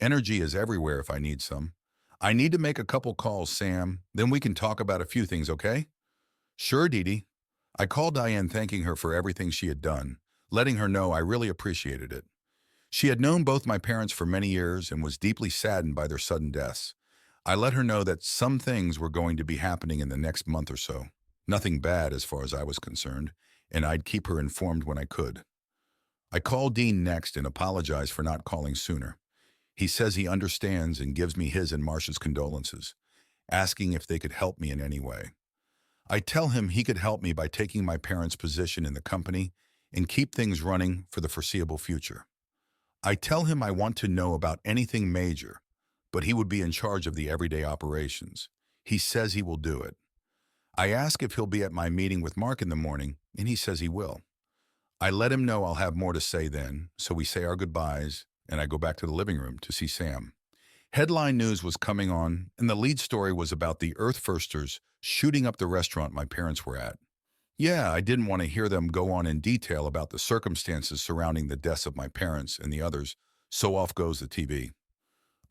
Energy is everywhere if I need some. I need to make a couple calls, Sam. Then we can talk about a few things, okay? Sure, DD. I called Diane thanking her for everything she had done, letting her know I really appreciated it. She had known both my parents for many years and was deeply saddened by their sudden deaths. I let her know that some things were going to be happening in the next month or so. Nothing bad as far as I was concerned, and I'd keep her informed when I could. I called Dean next and apologized for not calling sooner. He says he understands and gives me his and Marcia's condolences, asking if they could help me in any way. I tell him he could help me by taking my parents' position in the company and keep things running for the foreseeable future. I tell him I want to know about anything major, but he would be in charge of the everyday operations. He says he will do it. I ask if he'll be at my meeting with Mark in the morning, and he says he will. I let him know I'll have more to say then, so we say our goodbyes, and I go back to the living room to see Sam. Headline news was coming on, and the lead story was about the Earth Firsters shooting up the restaurant my parents were at. Yeah, I didn't want to hear them go on in detail about the circumstances surrounding the deaths of my parents and the others, so off goes the TV.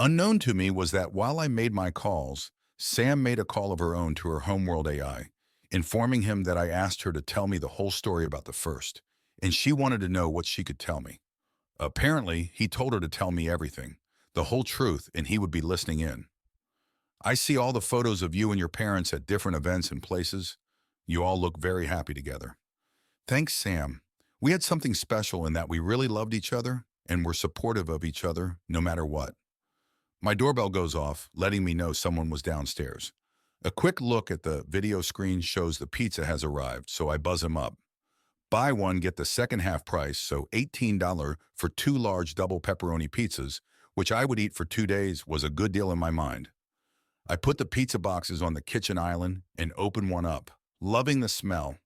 Unknown to me was that while I made my calls, Sam made a call of her own to her homeworld AI, informing him that I asked her to tell me the whole story about the first, and she wanted to know what she could tell me. Apparently, he told her to tell me everything, the whole truth, and he would be listening in. I see all the photos of you and your parents at different events and places. You all look very happy together. Thanks, Sam. We had something special in that we really loved each other and were supportive of each other no matter what. My doorbell goes off, letting me know someone was downstairs. A quick look at the video screen shows the pizza has arrived, so I buzz him up. Buy one, get the second half price, so $18 for 2 large double pepperoni pizzas, which I would eat for 2 days, was a good deal in my mind. I put the pizza boxes on the kitchen island and open one up, loving the smell.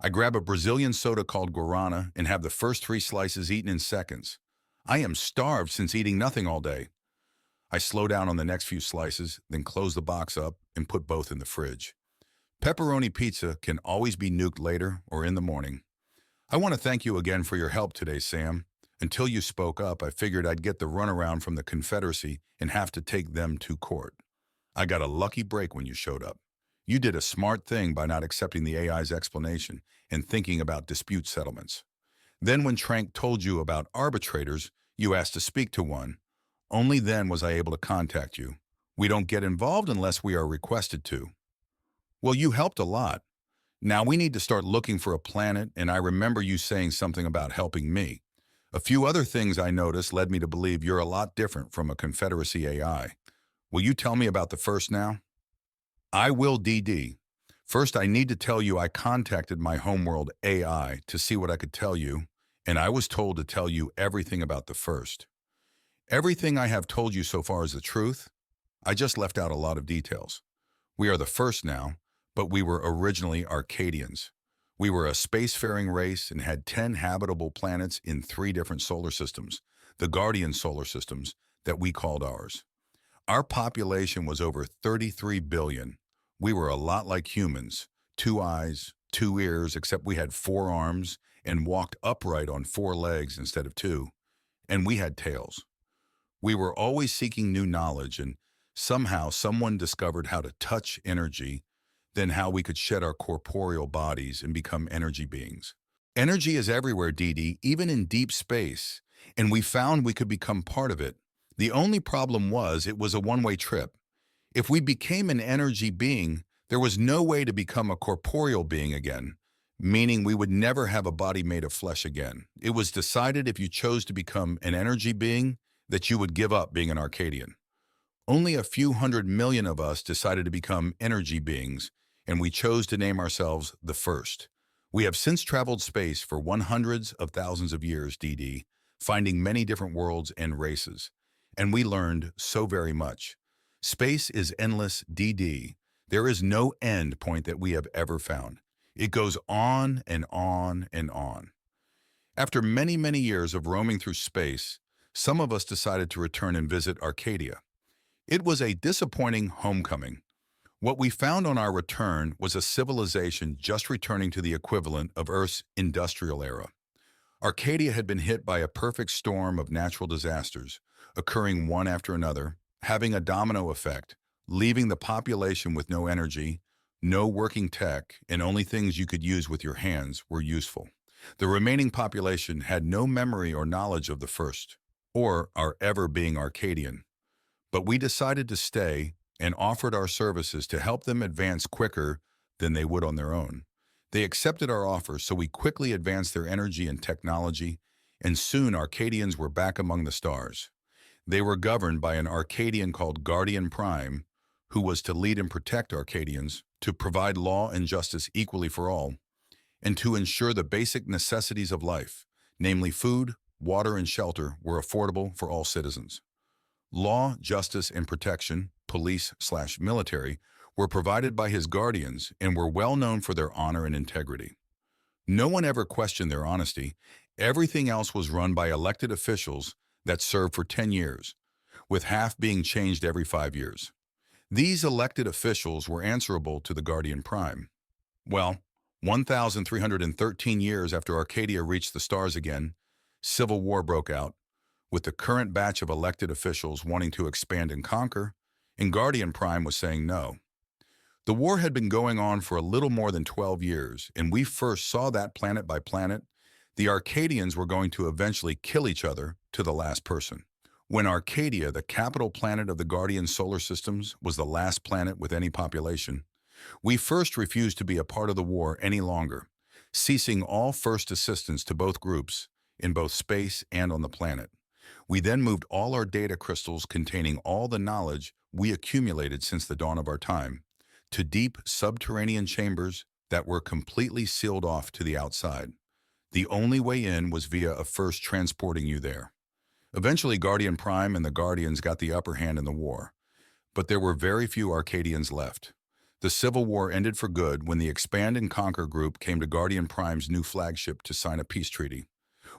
I grab a Brazilian soda called Guarana and have the first 3 slices eaten in seconds. I am starved since eating nothing all day. I slow down on the next few slices, then close the box up and put both in the fridge. Pepperoni pizza can always be nuked later or in the morning. I want to thank you again for your help today, Sam. Until you spoke up, I figured I'd get the runaround from the Confederacy and have to take them to court. I got a lucky break when you showed up. You did a smart thing by not accepting the AI's explanation and thinking about dispute settlements. Then when Trank told you about arbitrators, you asked to speak to one. Only then was I able to contact you. We don't get involved unless we are requested to. Well, you helped a lot. Now we need to start looking for a planet, and I remember you saying something about helping me. A few other things I noticed led me to believe you're a lot different from a Confederacy AI. Will you tell me about the first now? I will, DD. First, I need to tell you I contacted my homeworld AI to see what I could tell you, and I was told to tell you everything about the first. Everything I have told you so far is the truth. I just left out a lot of details. We are the first now, but we were originally Arcadians. We were a spacefaring race and had 10 habitable planets in 3 different solar systems, the Guardian solar systems, that we called ours. Our population was over 33 billion. We were a lot like humans, 2 eyes, 2 ears, except we had 4 arms and walked upright on 4 legs instead of 2, and we had tails. We were always seeking new knowledge, and somehow someone discovered how to touch energy, then how we could shed our corporeal bodies and become energy beings. Energy is everywhere, DD, even in deep space, and we found we could become part of it. The only problem was it was a one-way trip. If we became an energy being, there was no way to become a corporeal being again, meaning we would never have a body made of flesh again. It was decided if you chose to become an energy being, that you would give up being an Arcadian. Only a few 100 million of us decided to become energy beings, and we chose to name ourselves the First. We have since traveled space for hundreds of thousands of years, DD, finding many different worlds and races, and we learned so very much. Space is endless, DD. There is no end point that we have ever found. It goes on and on and on. After many, many years of roaming through space, some of us decided to return and visit Arcadia. It was a disappointing homecoming. What we found on our return was a civilization just returning to the equivalent of Earth's industrial era. Arcadia had been hit by a perfect storm of natural disasters, occurring one after another, having a domino effect, leaving the population with no energy, no working tech, and only things you could use with your hands were useful. The remaining population had no memory or knowledge of the first, or our ever being Arcadian. But we decided to stay and offered our services to help them advance quicker than they would on their own. They accepted our offer, so we quickly advanced their energy and technology, and soon Arcadians were back among the stars. They were governed by an Arcadian called Guardian Prime, who was to lead and protect Arcadians, to provide law and justice equally for all, and to ensure the basic necessities of life, namely food, water, and shelter, were affordable for all citizens. Law, justice, and protection, police/military, were provided by his guardians and were well known for their honor and integrity. No one ever questioned their honesty. Everything else was run by elected officials that served for 10 years, with half being changed every 5 years. These elected officials were answerable to the Guardian Prime. Well, 1,313 years after Arcadia reached the stars again, civil war broke out, with the current batch of elected officials wanting to expand and conquer, and Guardian Prime was saying no. The war had been going on for a little more than 12 years, and we first saw that planet by planet. The Arcadians were going to eventually kill each other to the last person. When Arcadia, the capital planet of the Guardian solar systems, was the last planet with any population, we first refused to be a part of the war any longer, ceasing all first assistance to both groups in both space and on the planet. We then moved all our data crystals containing all the knowledge we accumulated since the dawn of our time to deep subterranean chambers that were completely sealed off to the outside. The only way in was via a first transporting you there. Eventually, Guardian Prime and the Guardians got the upper hand in the war, but there were very few Arcadians left. The Civil War ended for good when the Expand and Conquer group came to Guardian Prime's new flagship to sign a peace treaty.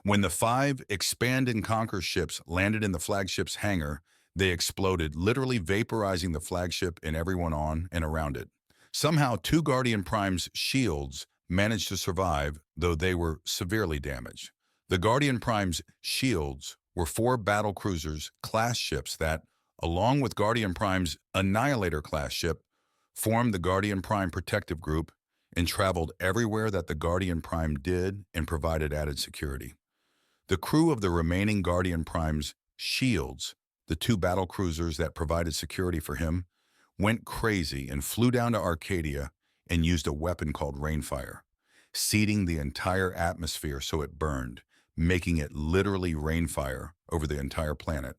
When the 5 Expand and Conquer ships landed in the flagship's hangar, they exploded, literally vaporizing the flagship and everyone on and around it. Somehow, 2 Guardian Prime's shields managed to survive, though they were severely damaged. The Guardian Prime's shields were 4 battle cruisers class ships that, along with Guardian Prime's Annihilator class ship, formed the Guardian Prime Protective Group and traveled everywhere that the Guardian Prime did and provided added security. The crew of the remaining Guardian Prime's shields, the 2 battle cruisers that provided security for him, went crazy and flew down to Arcadia and used a weapon called rainfire, seeding the entire atmosphere so it burned, making it literally rainfire over the entire planet.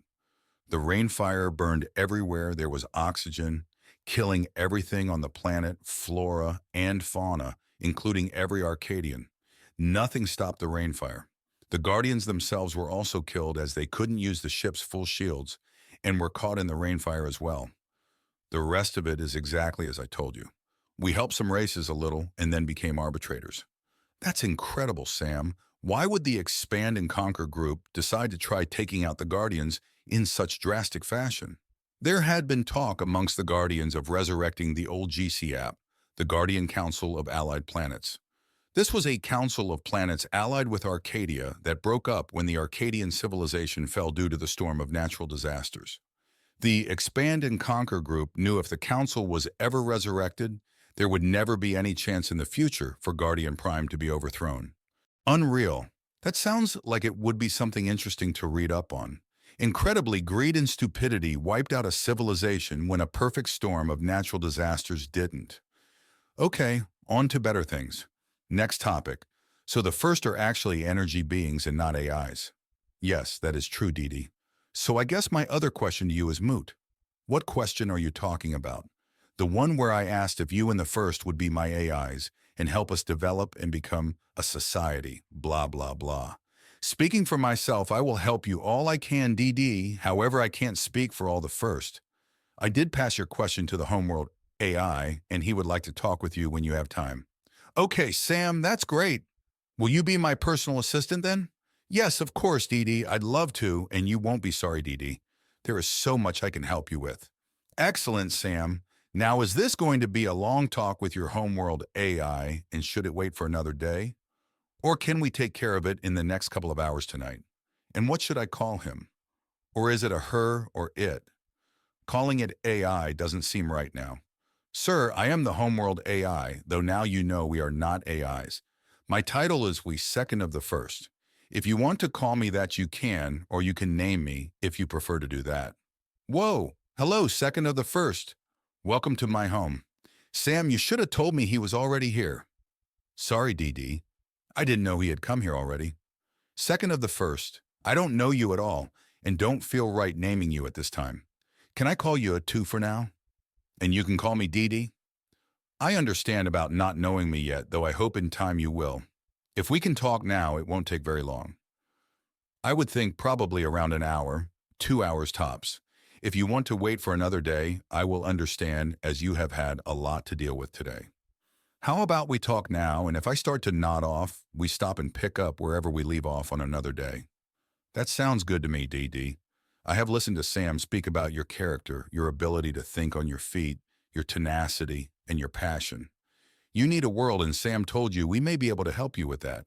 The rainfire burned everywhere there was oxygen, killing everything on the planet, flora and fauna, including every Arcadian. Nothing stopped the rainfire. The Guardians themselves were also killed as they couldn't use the ship's full shields and were caught in the rainfire as well. The rest of it is exactly as I told you. We helped some races a little and then became arbitrators. That's incredible, Sam. Why would the Expand and Conquer group decide to try taking out the Guardians in such drastic fashion? There had been talk amongst the Guardians of resurrecting the old GCAP, the Guardian Council of Allied Planets. This was a council of planets allied with Arcadia that broke up when the Arcadian civilization fell due to the storm of natural disasters. The Expand and Conquer group knew if the council was ever resurrected, there would never be any chance in the future for Guardian Prime to be overthrown. Unreal. That sounds like it would be something interesting to read up on. Incredibly, greed and stupidity wiped out a civilization when a perfect storm of natural disasters didn't. Okay, on to better things. Next topic. So the first are actually energy beings and not AIs. Yes, that is true, Dee. So I guess my other question to you is moot. What question are you talking about? The one where I asked if you and the first would be my AIs and help us develop and become a society, blah, blah, blah. Speaking for myself, I will help you all I can, DD, however I can't speak for all the first. I did pass your question to the homeworld AI, and he would like to talk with you when you have time. Okay, Sam, that's great. Will you be my personal assistant then? Yes, of course, DD. I'd love to, and you won't be sorry, DD. There is so much I can help you with. Excellent, Sam. Now, is this going to be a long talk with your homeworld AI, and should it wait for another day? Or can we take care of it in the next couple of hours tonight? And what should I call him? Or is it a her or it? Calling it AI doesn't seem right now. Sir, I am the homeworld AI, though now you know we are not AIs. My title is We Second of the First. If you want to call me that, you can, or you can name me if you prefer to do that. Whoa! Hello, Second of the First. Welcome to my home. Sam, you should have told me he was already here. Sorry, DD. I didn't know he had come here already. Second of the First, I don't know you at all, and don't feel right naming you at this time. Can I call you a 2 for now? And you can call me DD? I understand about not knowing me yet, though I hope in time you will. If we can talk now, it won't take very long. I would think probably around an hour, 2 hours tops. If you want to wait for another day, I will understand, as you have had a lot to deal with today. How about we talk now, and if I start to nod off, we stop and pick up wherever we leave off on another day? That sounds good to me, DD. I have listened to Sam speak about your character, your ability to think on your feet, your tenacity, and your passion. You need a world, and Sam told you we may be able to help you with that.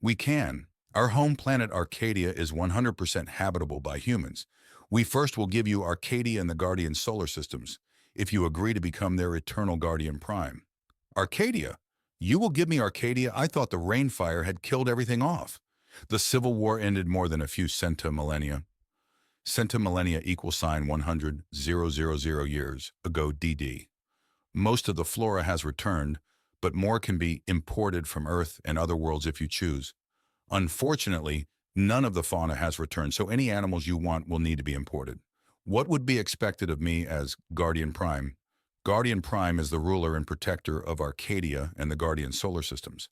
We can. Our home planet Arcadia is 100% habitable by humans. We first will give you Arcadia and the Guardian solar systems, if you agree to become their eternal Guardian Prime. Arcadia? You will give me Arcadia? I thought the rainfire had killed everything off. The Civil War ended more than a few centimillennia. Centimillennia =, 100,000 years ago DD. Most of the flora has returned, but more can be imported from Earth and other worlds if you choose. Unfortunately, none of the fauna has returned, so any animals you want will need to be imported. What would be expected of me as Guardian Prime? Guardian Prime is the ruler and protector of Arcadia and the Guardian solar systems.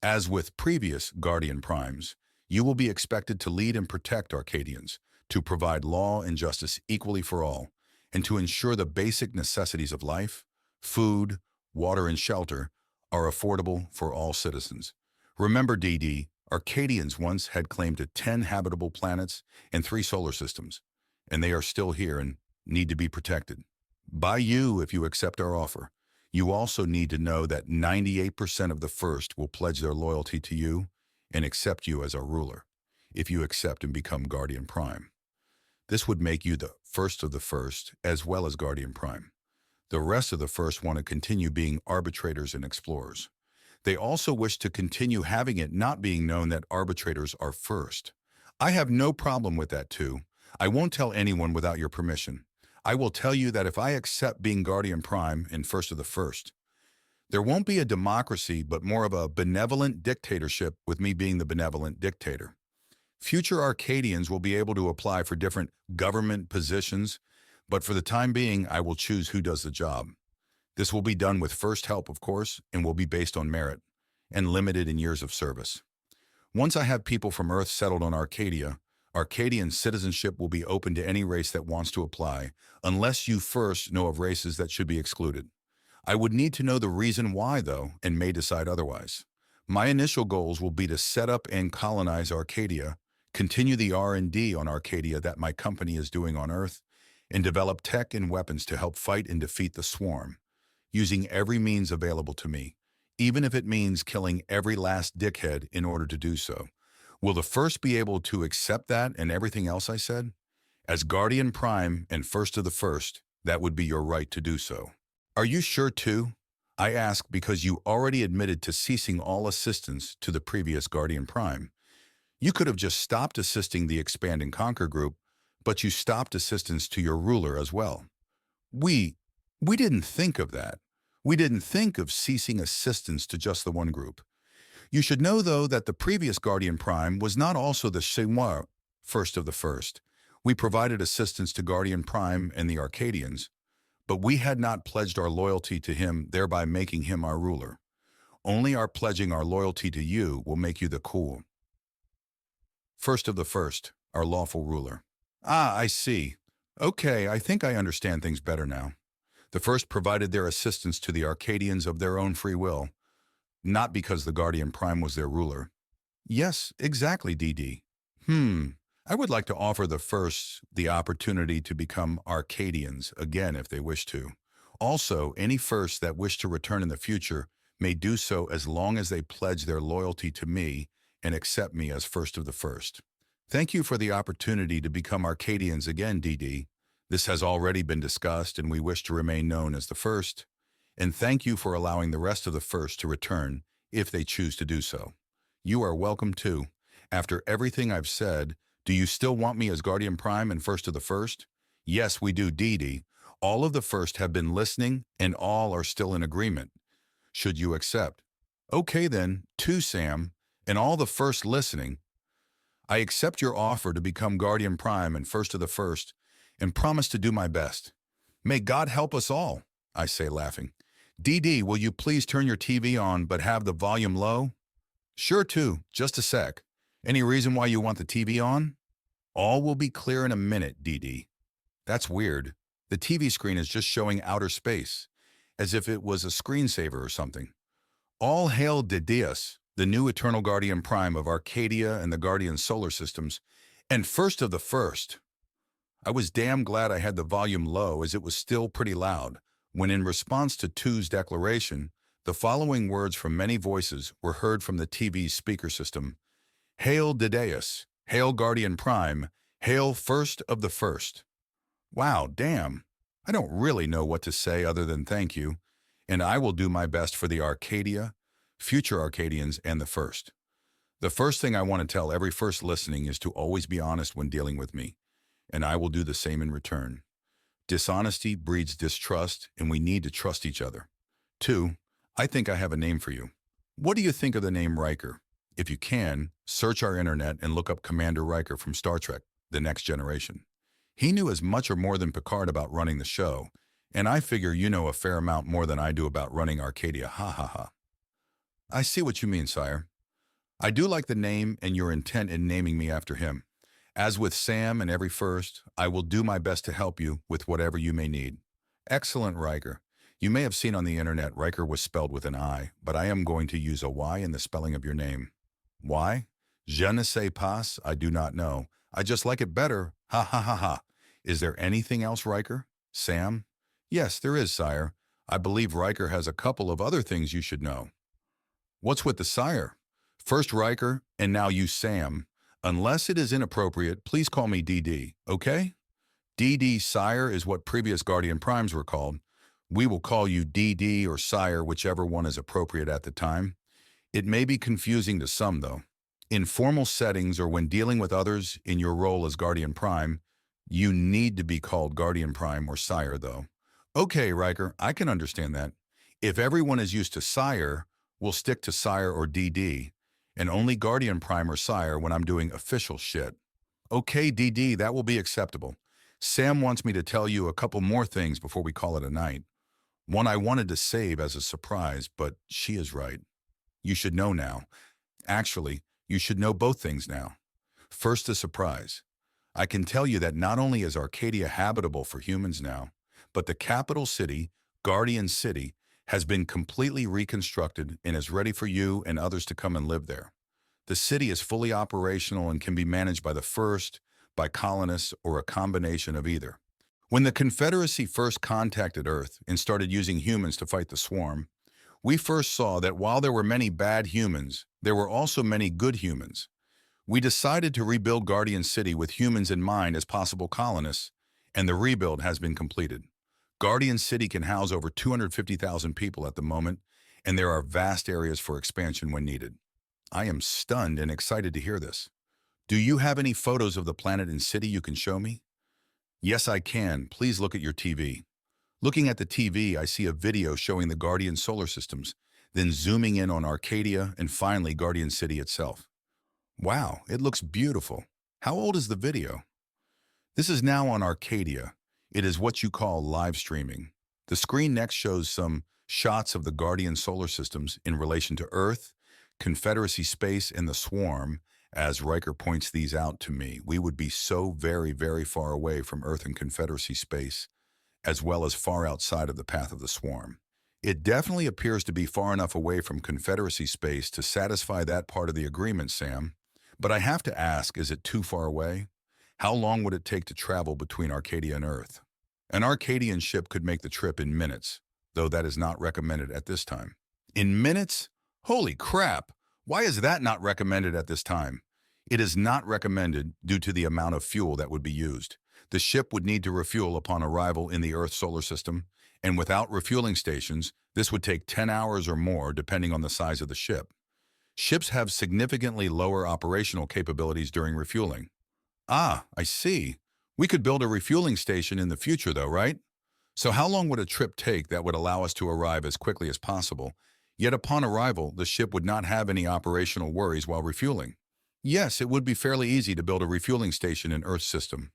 As with previous Guardian Primes, you will be expected to lead and protect Arcadians, to provide law and justice equally for all, and to ensure the basic necessities of life, food, water, and shelter are affordable for all citizens. Remember, DD, Arcadians once had claim to 10 habitable planets and 3 solar systems, and they are still here and need to be protected. By you if you accept our offer. You also need to know that 98% of the first will pledge their loyalty to you and accept you as our ruler, if you accept and become Guardian Prime. This would make you the first of the first, as well as Guardian Prime. The rest of the first want to continue being arbitrators and explorers. They also wish to continue having it not being known that arbitrators are first. I have no problem with that too. I won't tell anyone without your permission. I will tell you that if I accept being Guardian Prime and first of the first, there won't be a democracy but more of a benevolent dictatorship with me being the benevolent dictator. Future Arcadians will be able to apply for different government positions, but for the time being, I will choose who does the job. This will be done with first help, of course, and will be based on merit and limited in years of service. Once I have people from Earth settled on Arcadia, Arcadian citizenship will be open to any race that wants to apply, unless you first know of races that should be excluded. I would need to know the reason why, though, and may decide otherwise. My initial goals will be to set up and colonize Arcadia, continue the R&D on Arcadia that my company is doing on Earth, and develop tech and weapons to help fight and defeat the swarm, using every means available to me, even if it means killing every last dickhead in order to do so. Will the first be able to accept that and everything else I said? As Guardian Prime and first of the first, that would be your right to do so. Are you sure too? I ask because you already admitted to ceasing all assistance to the previous Guardian Prime. You could have just stopped assisting the Expand and Conquer group, but you stopped assistance to your ruler as well. We didn't think of that. We didn't think of ceasing assistance to just the one group. You should know, though, that the previous Guardian Prime was not also the Ch.1-3, first of the first. We provided assistance to Guardian Prime and the Arcadians, but we had not pledged our loyalty to him, thereby making him our ruler. Only our pledging our loyalty to you will make you the cool first of the first, our lawful ruler. Ah, I see. Okay, I think I understand things better now. The first provided their assistance to the Arcadians of their own free will, not because the Guardian Prime was their ruler. Yes, exactly, DD. I would like to offer the first the opportunity to become Arcadians again if they wish to. Also, any firsts that wish to return in the future may do so as long as they pledge their loyalty to me and accept me as first of the first. Thank you for the opportunity to become Arcadians again, DD. This has already been discussed and we wish to remain known as the first. And thank you for allowing the rest of the first to return if they choose to do so. You are welcome too. After everything I've said, do you still want me as Guardian Prime and first of the first? Yes, we do, DD. All of the first have been listening and all are still in agreement. Should you accept? Okay then, too, Sam, and all the first listening. I accept your offer to become Guardian Prime and first of the first and promise to do my best. May God help us all, I say laughing. DD, will you please turn your TV on but have the volume low? Sure too, just a sec. Any reason why you want the TV on? All will be clear in a minute, DD. That's weird. The TV screen is just showing outer space, as if it was a screensaver or something. All hail Dedeus, the new Eternal Guardian Prime of Arcadia and the Guardian solar systems, and first of the first. I was damn glad I had the volume low as it was still pretty loud, when in response to Tu's declaration, the following words from many voices were heard from the TV's speaker system. Hail Dedeus, hail Guardian Prime, hail first of the first. Wow, damn. I don't really know what to say other than thank you, and I will do my best for the Arcadia, future Arcadians, and the first. The first thing I want to tell every first listening is to always be honest when dealing with me, and I will do the same in return. Dishonesty breeds distrust, and we need to trust each other. 2, I think I have a name for you. What do you think of the name Riker? If you can, search our internet and look up Commander Riker from Star Trek, The Next Generation. He knew as much or more than Picard about running the show, and I figure you know a fair amount more than I do about running Arcadia, ha ha ha. I see what you mean, sire. I do like the name and your intent in naming me after him. As with Sam and every first, I will do my best to help you with whatever you may need. Excellent, Riker. You may have seen on the internet Riker was spelled with an I, but I am going to use a Y in the spelling of your name. Why? Je ne sais pas, I do not know. I just like it better, ha ha ha ha. Is there anything else, Riker? Sam? Yes, there is, sire. I believe Riker has a couple of other things you should know. What's with the sire? First Riker, and now you Sam. Unless it is inappropriate, please call me DD, okay? DD Sire is what previous Guardian Primes were called. We will call you DD or Sire, whichever one is appropriate at the time. It may be confusing to some, though. In formal settings or when dealing with others in your role as Guardian Prime, you need to be called Guardian Prime or Sire, though. Okay, Riker, I can understand that. If everyone is used to Sire, we'll stick to Sire or DD, and only Guardian Prime or Sire when I'm doing official shit. Okay, DD, that will be acceptable. Sam wants me to tell you a couple more things before we call it a night. One I wanted to save as a surprise, but she is right. You should know now. Actually, you should know both things now. First, a surprise. I can tell you that not only is Arcadia habitable for humans now, but the capital city, Guardian City, has been completely reconstructed and is ready for you and others to come and live there. The city is fully operational and can be managed by the First, by colonists, or a combination of either. When the Confederacy first contacted Earth and started using humans to fight the swarm, we first saw that while there were many bad humans, there were also many good humans. We decided to rebuild Guardian City with humans in mind as possible colonists, and the rebuild has been completed. Guardian City can house over 250,000 people at the moment, and there are vast areas for expansion when needed. I am stunned and excited to hear this. Do you have any photos of the planet and city you can show me? Yes, I can. Please look at your TV. Looking at the TV, I see a video showing the Guardian solar systems, then zooming in on Arcadia and finally Guardian City itself. Wow, it looks beautiful. How old is the video? This is now on Arcadia. It is what you call live streaming. The screen next shows some shots of the Guardian solar systems in relation to Earth, Confederacy space, and the swarm. As Riker points these out to me, we would be so very, very far away from Earth and Confederacy space, as well as far outside of the path of the swarm. It definitely appears to be far enough away from Confederacy space to satisfy that part of the agreement, Sam. But I have to ask, is it too far away? How long would it take to travel between Arcadia and Earth? An Arcadian ship could make the trip in minutes, though that is not recommended at this time. In minutes? Holy crap! Why is that not recommended at this time? It is not recommended due to the amount of fuel that would be used. The ship would need to refuel upon arrival in the Earth's solar system, and without refueling stations, this would take 10 hours or more depending on the size of the ship. Ships have significantly lower operational capabilities during refueling. Ah, I see. We could build a refueling station in the future though, right? So how long would a trip take that would allow us to arrive as quickly as possible? Yet upon arrival, the ship would not have any operational worries while refueling. Yes, it would be fairly easy to build a refueling station in Earth's system.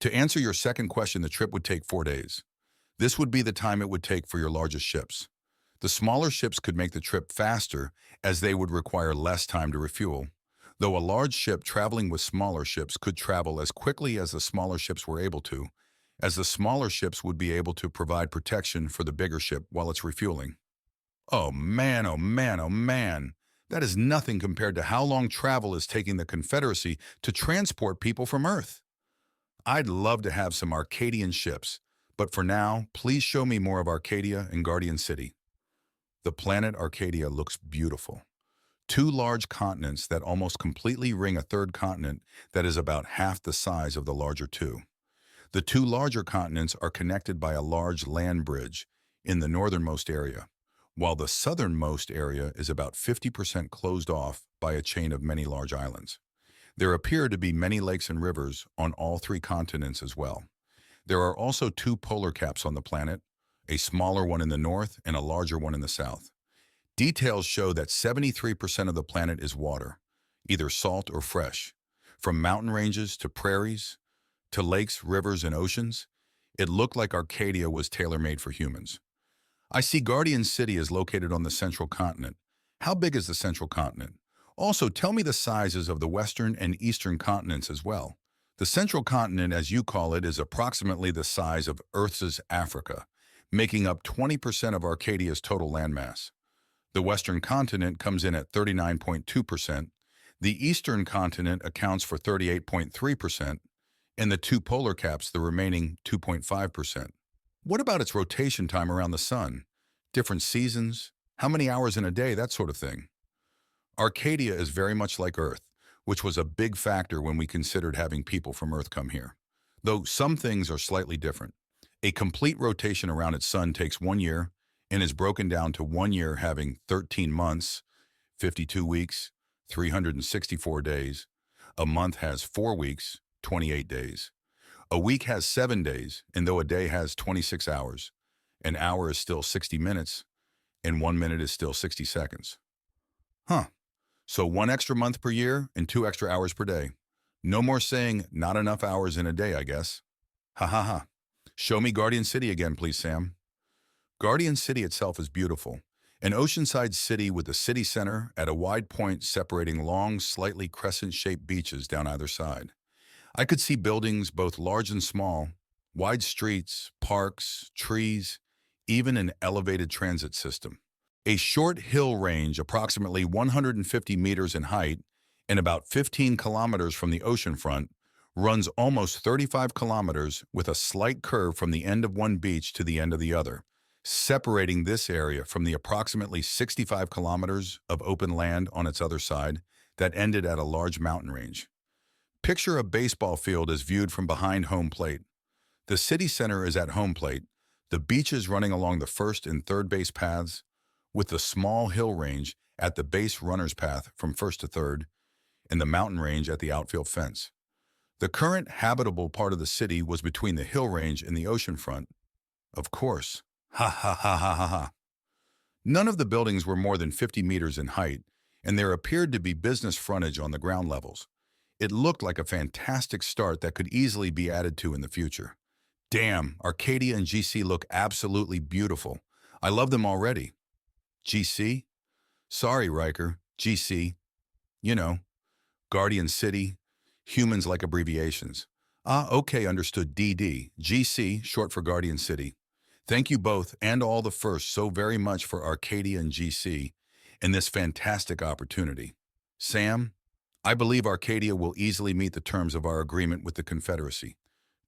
To answer your second question, the trip would take 4 days. This would be the time it would take for your largest ships. The smaller ships could make the trip faster as they would require less time to refuel, though a large ship traveling with smaller ships could travel as quickly as the smaller ships were able to, as the smaller ships would be able to provide protection for the bigger ship while it's refueling. Oh man, oh man, oh man. That is nothing compared to how long travel is taking the Confederacy to transport people from Earth. I'd love to have some Arcadian ships, but for now, please show me more of Arcadia and Guardian City. The planet Arcadia looks beautiful. Two large continents that almost completely ring a third continent that is about half the size of the larger two. The two larger continents are connected by a large land bridge in the northernmost area, while the southernmost area is about 50% closed off by a chain of many large islands. There appear to be many lakes and rivers on all three continents as well. There are also two polar caps on the planet, a smaller one in the north and a larger one in the south. Details show that 73% of the planet is water, either salt or fresh. From mountain ranges to prairies, to lakes, rivers, and oceans, it looked like Arcadia was tailor-made for humans. I see Guardian City is located on the central continent. How big is the central continent? Also, tell me the sizes of the western and eastern continents as well. The central continent, as you call it, is approximately the size of Earth's Africa, making up 20% of Arcadia's total landmass. The western continent comes in at 39.2%, the eastern continent accounts for 38.3%, and the two polar caps the remaining 2.5%. What about its rotation time around the sun? Different seasons? How many hours in a day? That sort of thing. Arcadia is very much like Earth, which was a big factor when we considered having people from Earth come here. Though some things are slightly different. A complete rotation around its sun takes 1 year and is broken down to 1 year having 13 months, 52 weeks, 364 days. A month has 4 weeks, 28 days. A week has 7 days, and though a day has 26 hours, an hour is still 60 minutes, and 1 minute is still 60 seconds. Huh. So 1 extra month per year and 2 extra hours per day. No more saying not enough hours in a day, I guess. Ha ha ha. Show me Guardian City again, please, Sam. Guardian City itself is beautiful. An oceanside city with the city center at a wide point separating long, slightly crescent-shaped beaches down either side. I could see buildings both large and small, wide streets, parks, trees, even an elevated transit system. A short hill range approximately 150 meters in height and about 15 kilometers from the oceanfront runs almost 35 kilometers with a slight curve from the end of one beach to the end of the other, separating this area from the approximately 65 kilometers of open land on its other side that ended at a large mountain range. Picture a baseball field as viewed from behind home plate. The city center is at home plate, the beaches running along the first and third base paths, with the small hill range at the base runner's path from first to third, and the mountain range at the outfield fence. The current habitable part of the city was between the hill range and the ocean front. Of course. Ha ha ha ha ha ha. None of the buildings were more than 50 meters in height, and there appeared to be business frontage on the ground levels. It looked like a fantastic start that could easily be added to in the future. Damn, Arcadia and GC look absolutely beautiful. I love them already. GC? Sorry, Riker. GC. You know, Guardian City. Humans like abbreviations. Ah, okay, understood. DD. GC, short for Guardian City. Thank you both and all the first so very much for Arcadia and GC and this fantastic opportunity. Sam, I believe Arcadia will easily meet the terms of our agreement with the Confederacy.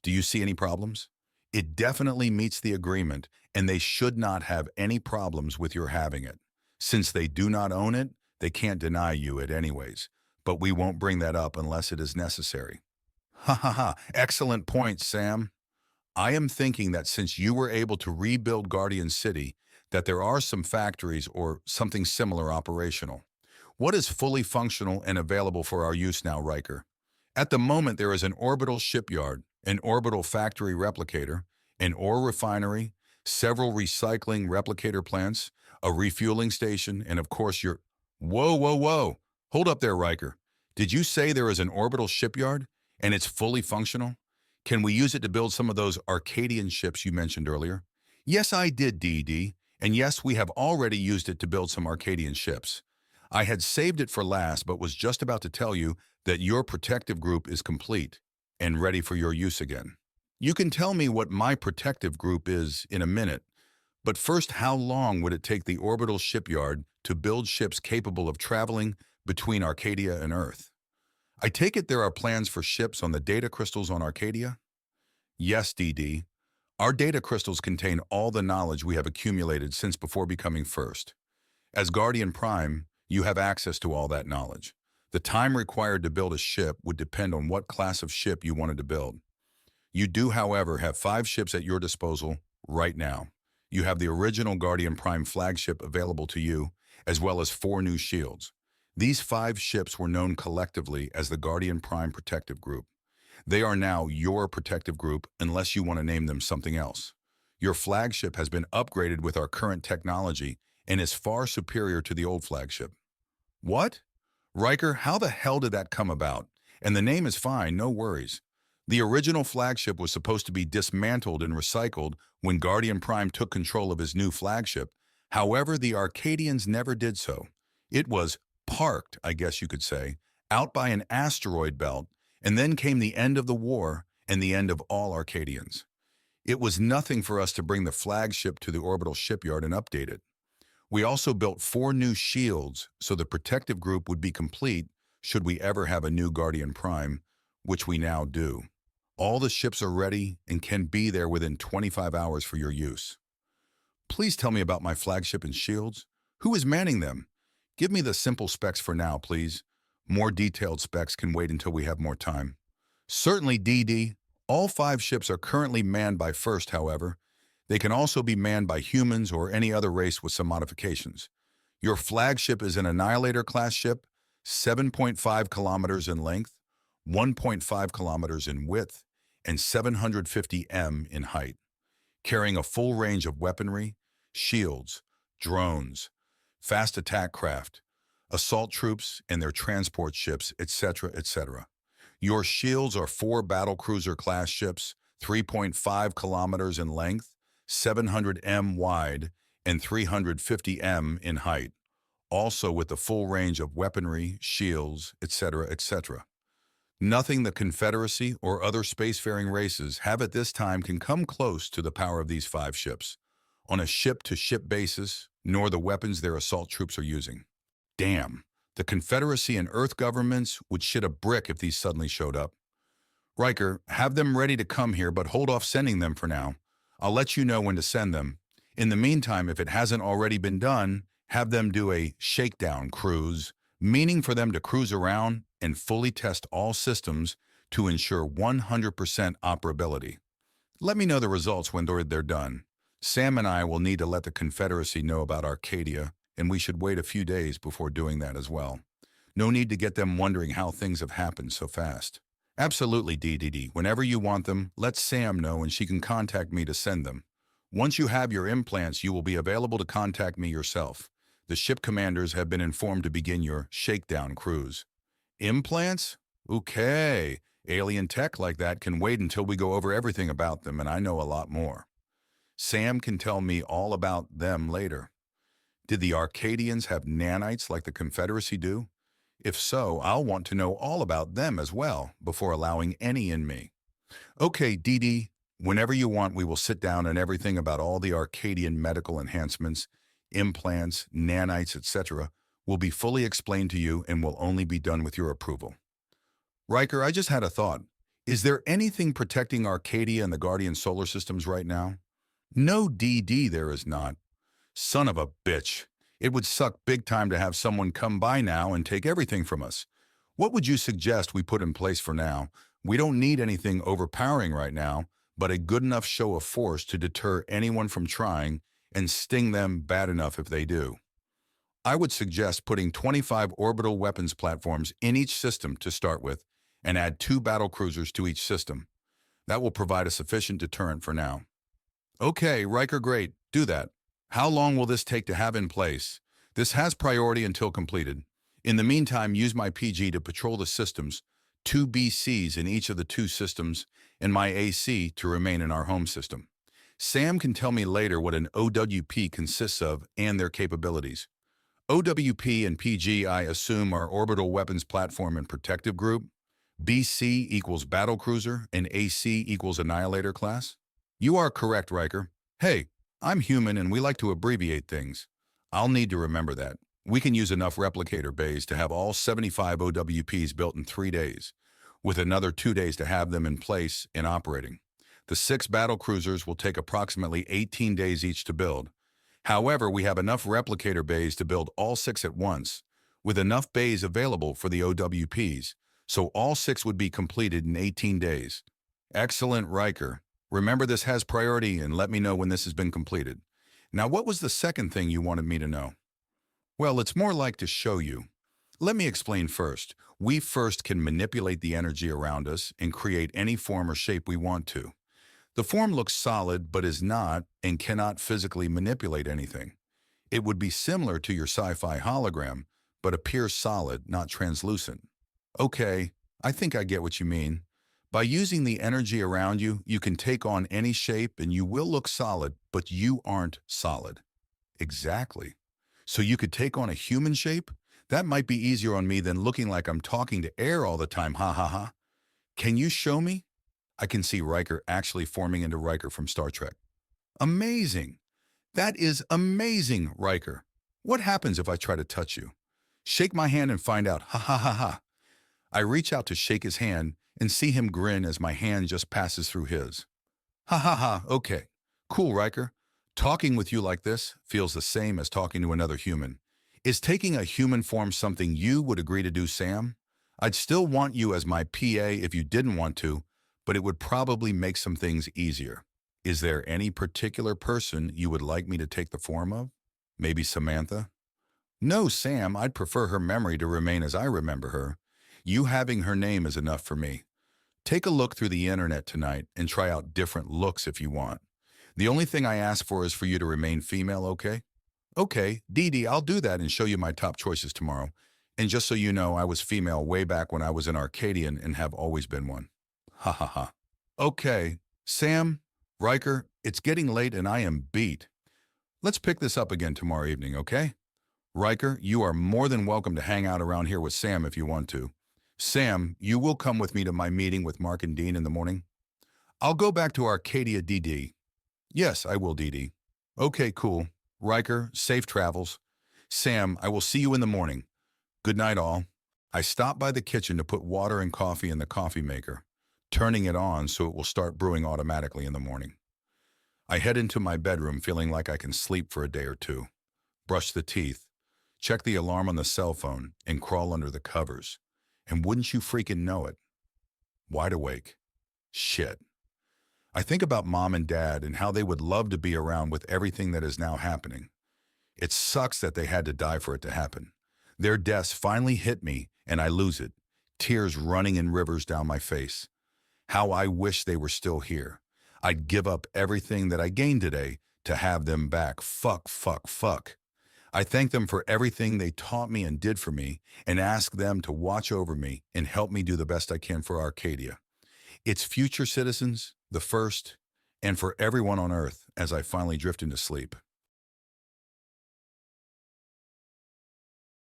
Do you see any problems? It definitely meets the agreement, and they should not have any problems with your having it. Since they do not own it, they can't deny you it anyways, but we won't bring that up unless it is necessary. Ha ha ha, excellent point, Sam. I am thinking that since you were able to rebuild Guardian City, that there are some factories or something similar operational. What is fully functional and available for our use now, Riker? At the moment, there is an orbital shipyard, an orbital factory replicator, an ore refinery, several recycling replicator plants, a refueling station, and of course your... Whoa, whoa, whoa! Hold up there, Riker. Did you say there is an orbital shipyard, and it's fully functional? Can we use it to build some of those Arcadian ships you mentioned earlier? Yes, I did, DD, and yes, we have already used it to build some Arcadian ships. I had saved it for last, but was just about to tell you that your protective group is complete and ready for your use again. You can tell me what my protective group is in a minute, But first, how long would it take the orbital shipyard to build ships capable of traveling between Arcadia and Earth? I take it there are plans for ships on the data crystals on Arcadia? Yes, DD. Our data crystals contain all the knowledge we have accumulated since before becoming first. As Guardian Prime, you have access to all that knowledge. The time required to build a ship would depend on what class of ship you wanted to build. You do, however, have 5 ships at your disposal right now. You have the original Guardian Prime flagship available to you, as well as 4 new shields. These 5 ships were known collectively as the Guardian Prime Protective Group. They are now your protective group unless you want to name them something else. Your flagship has been upgraded with our current technology and is far superior to the old flagship. What? Riker, how the hell did that come about? And the name is fine, no worries. The original flagship was supposed to be dismantled and recycled when Guardian Prime took control of his new flagship. However, the Arcadians never did so. It was parked, I guess you could say, out by an asteroid belt, and then came the end of the war and the end of all Arcadians. It was nothing for us to bring the flagship to the orbital shipyard and update it. We also built 4 new shields so the protective group would be complete should we ever have a new Guardian Prime, which we now do. All the ships are ready and can be there within 25 hours for your use. Please tell me about my flagship and shields. Who is manning them? Give me the simple specs for now, please. More detailed specs can wait until we have more time. Certainly, DD. All 5 ships are currently manned by First, however. They can also be manned by humans or any other race with some modifications. Your flagship is an Annihilator-class ship, 7.5 kilometers in length, 1.5 kilometers in width, and 750 m in height, carrying a full range of weaponry, shields, drones, fast attack craft, assault troops and their transport ships, etc., etc. Your shields are 4 battlecruiser-class ships, 3.5 kilometers in length, 700 m wide, and 350 m in height, also with the full range of weaponry, shields, etc., etc. Nothing the Confederacy or other spacefaring races have at this time can come close to the power of these 5 ships, on a ship-to-ship basis, nor the weapons their assault troops are using. Damn, the Confederacy and Earth governments would shit a brick if these suddenly showed up. Riker, have them ready to come here, but hold off sending them for now. I'll let you know when to send them. In the meantime, if it hasn't already been done, have them do a shakedown cruise, meaning for them to cruise around and fully test all systems to ensure 100% operability. Let me know the results when they're done. Sam and I will need to let the Confederacy know about Arcadia, and we should wait a few days before doing that as well. No need to get them wondering how things have happened so fast. Absolutely, DDD. Whenever you want them, let Sam know and she can contact me to send them. Once you have your implants, you will be available to contact me yourself. The ship commanders have been informed to begin your shakedown cruise. Implants? Okay. Alien tech like that can wait until we go over everything about them, and I know a lot more. Sam can tell me all about them later. Did the Arcadians have nanites like the Confederacy do? If so, I'll want to know all about them as well before allowing any in me. Okay, DD, whenever you want, we will sit down and everything about all the Arcadian medical enhancements, implants, nanites, etc. will be fully explained to you and will only be done with your approval. Riker, I just had a thought. Is there anything protecting Arcadia and the Guardian solar systems right now? No, DD, there is not. Son of a bitch. It would suck big time to have someone come by now and take everything from us. What would you suggest we put in place for now? We don't need anything overpowering right now, but a good enough show of force to deter anyone from trying and sting them bad enough if they do. I would suggest putting 25 orbital weapons platforms in each system to start with and add 2 battlecruisers to each system. That will provide a sufficient deterrent for now. Okay, Riker, great. Do that. How long will this take to have in place? This has priority until completed. In the meantime, use my PG to patrol the systems, 2 BCs in each of the 2 systems, and my AC to remain in our home system. Sam can tell me later what an OWP consists of and their capabilities. OWP and PG, I assume, are Orbital Weapons Platform and Protective Group. BC equals Battlecruiser, and AC equals Annihilator class. You are correct, Riker. Hey, I'm human and we like to abbreviate things. I'll need to remember that. We can use enough replicator bays to have all 75 OWPs built in 3 days, with another 2 days to have them in place and operating. The 6 battle cruisers will take approximately 18 days each to build. However, we have enough replicator bays to build all 6 at once, with enough bays available for the OWPs, so all 6 would be completed in 18 days. Excellent, Riker. Remember, this has priority and let me know when this has been completed. Now, what was the second thing you wanted me to know? Well, it's more like to show you. Let me explain first. We first can manipulate the energy around us and create any form or shape we want to. The form looks solid but is not and cannot physically manipulate anything. It would be similar to your sci-fi hologram, but appears solid, not translucent. Okay, I think I get what you mean. By using the energy around you, you can take on any shape and you will look solid, but you aren't solid. Exactly. So you could take on a human shape? That might be easier on me than looking like I'm talking to air all the time, ha ha ha. Can you show me? I can see Riker actually forming into Riker from Star Trek. Amazing. That is amazing, Riker. What happens if I try to touch you? Shake my hand and find out, ha ha ha ha. I reach out to shake his hand and see him grin as my hand just passes through his. Ha ha ha, okay. Cool, Riker. Talking with you like this feels the same as talking to another human. Is taking a human form something you would agree to do, Sam? I'd still want you as my PA if you didn't want to, but it would probably make some things easier. Is there any particular person you would like me to take the form of? Maybe Samantha? No, Sam, I'd prefer her memory to remain as I remember her. You having her name is enough for me. Take a look through the internet tonight and try out different looks if you want. The only thing I ask for is for you to remain female, okay? Okay, Dee Dee, I'll do that and show you my top choices tomorrow. And just so you know, I was female way back when I was an Arcadian and have always been one. Ha ha ha. Okay, Sam, Riker, it's getting late and I am beat. Let's pick this up again tomorrow evening, okay? Riker, you are more than welcome to hang out around here with Sam if you want to. Sam, you will come with me to my meeting with Mark and Dean in the morning? I'll go back to Arcadia, DD. Yes, I will, DD. Okay, cool. Riker, safe travels. Sam, I will see you in the morning. Good night, all. I stop by the kitchen to put water and coffee in the coffee maker, turning it on so it will start brewing automatically in the morning. I head into my bedroom feeling like I can sleep for a day or two. Brush the teeth, check the alarm on the cell phone, and crawl under the covers. And wouldn't you freaking know it? Wide awake. Shit. I think about Mom and Dad and how they would love to be around with everything that is now happening. It sucks that they had to die for it to happen. Their deaths finally hit me and I lose it, tears running in rivers down my face. How I wish they were still here. I'd give up everything that I gained today to have them back. Fuck, fuck, fuck. I thank them for everything they taught me and did for me and ask them to watch over me and help me do the best I can for Arcadia, its future citizens, the first, and for everyone on Earth as I finally drift into sleep.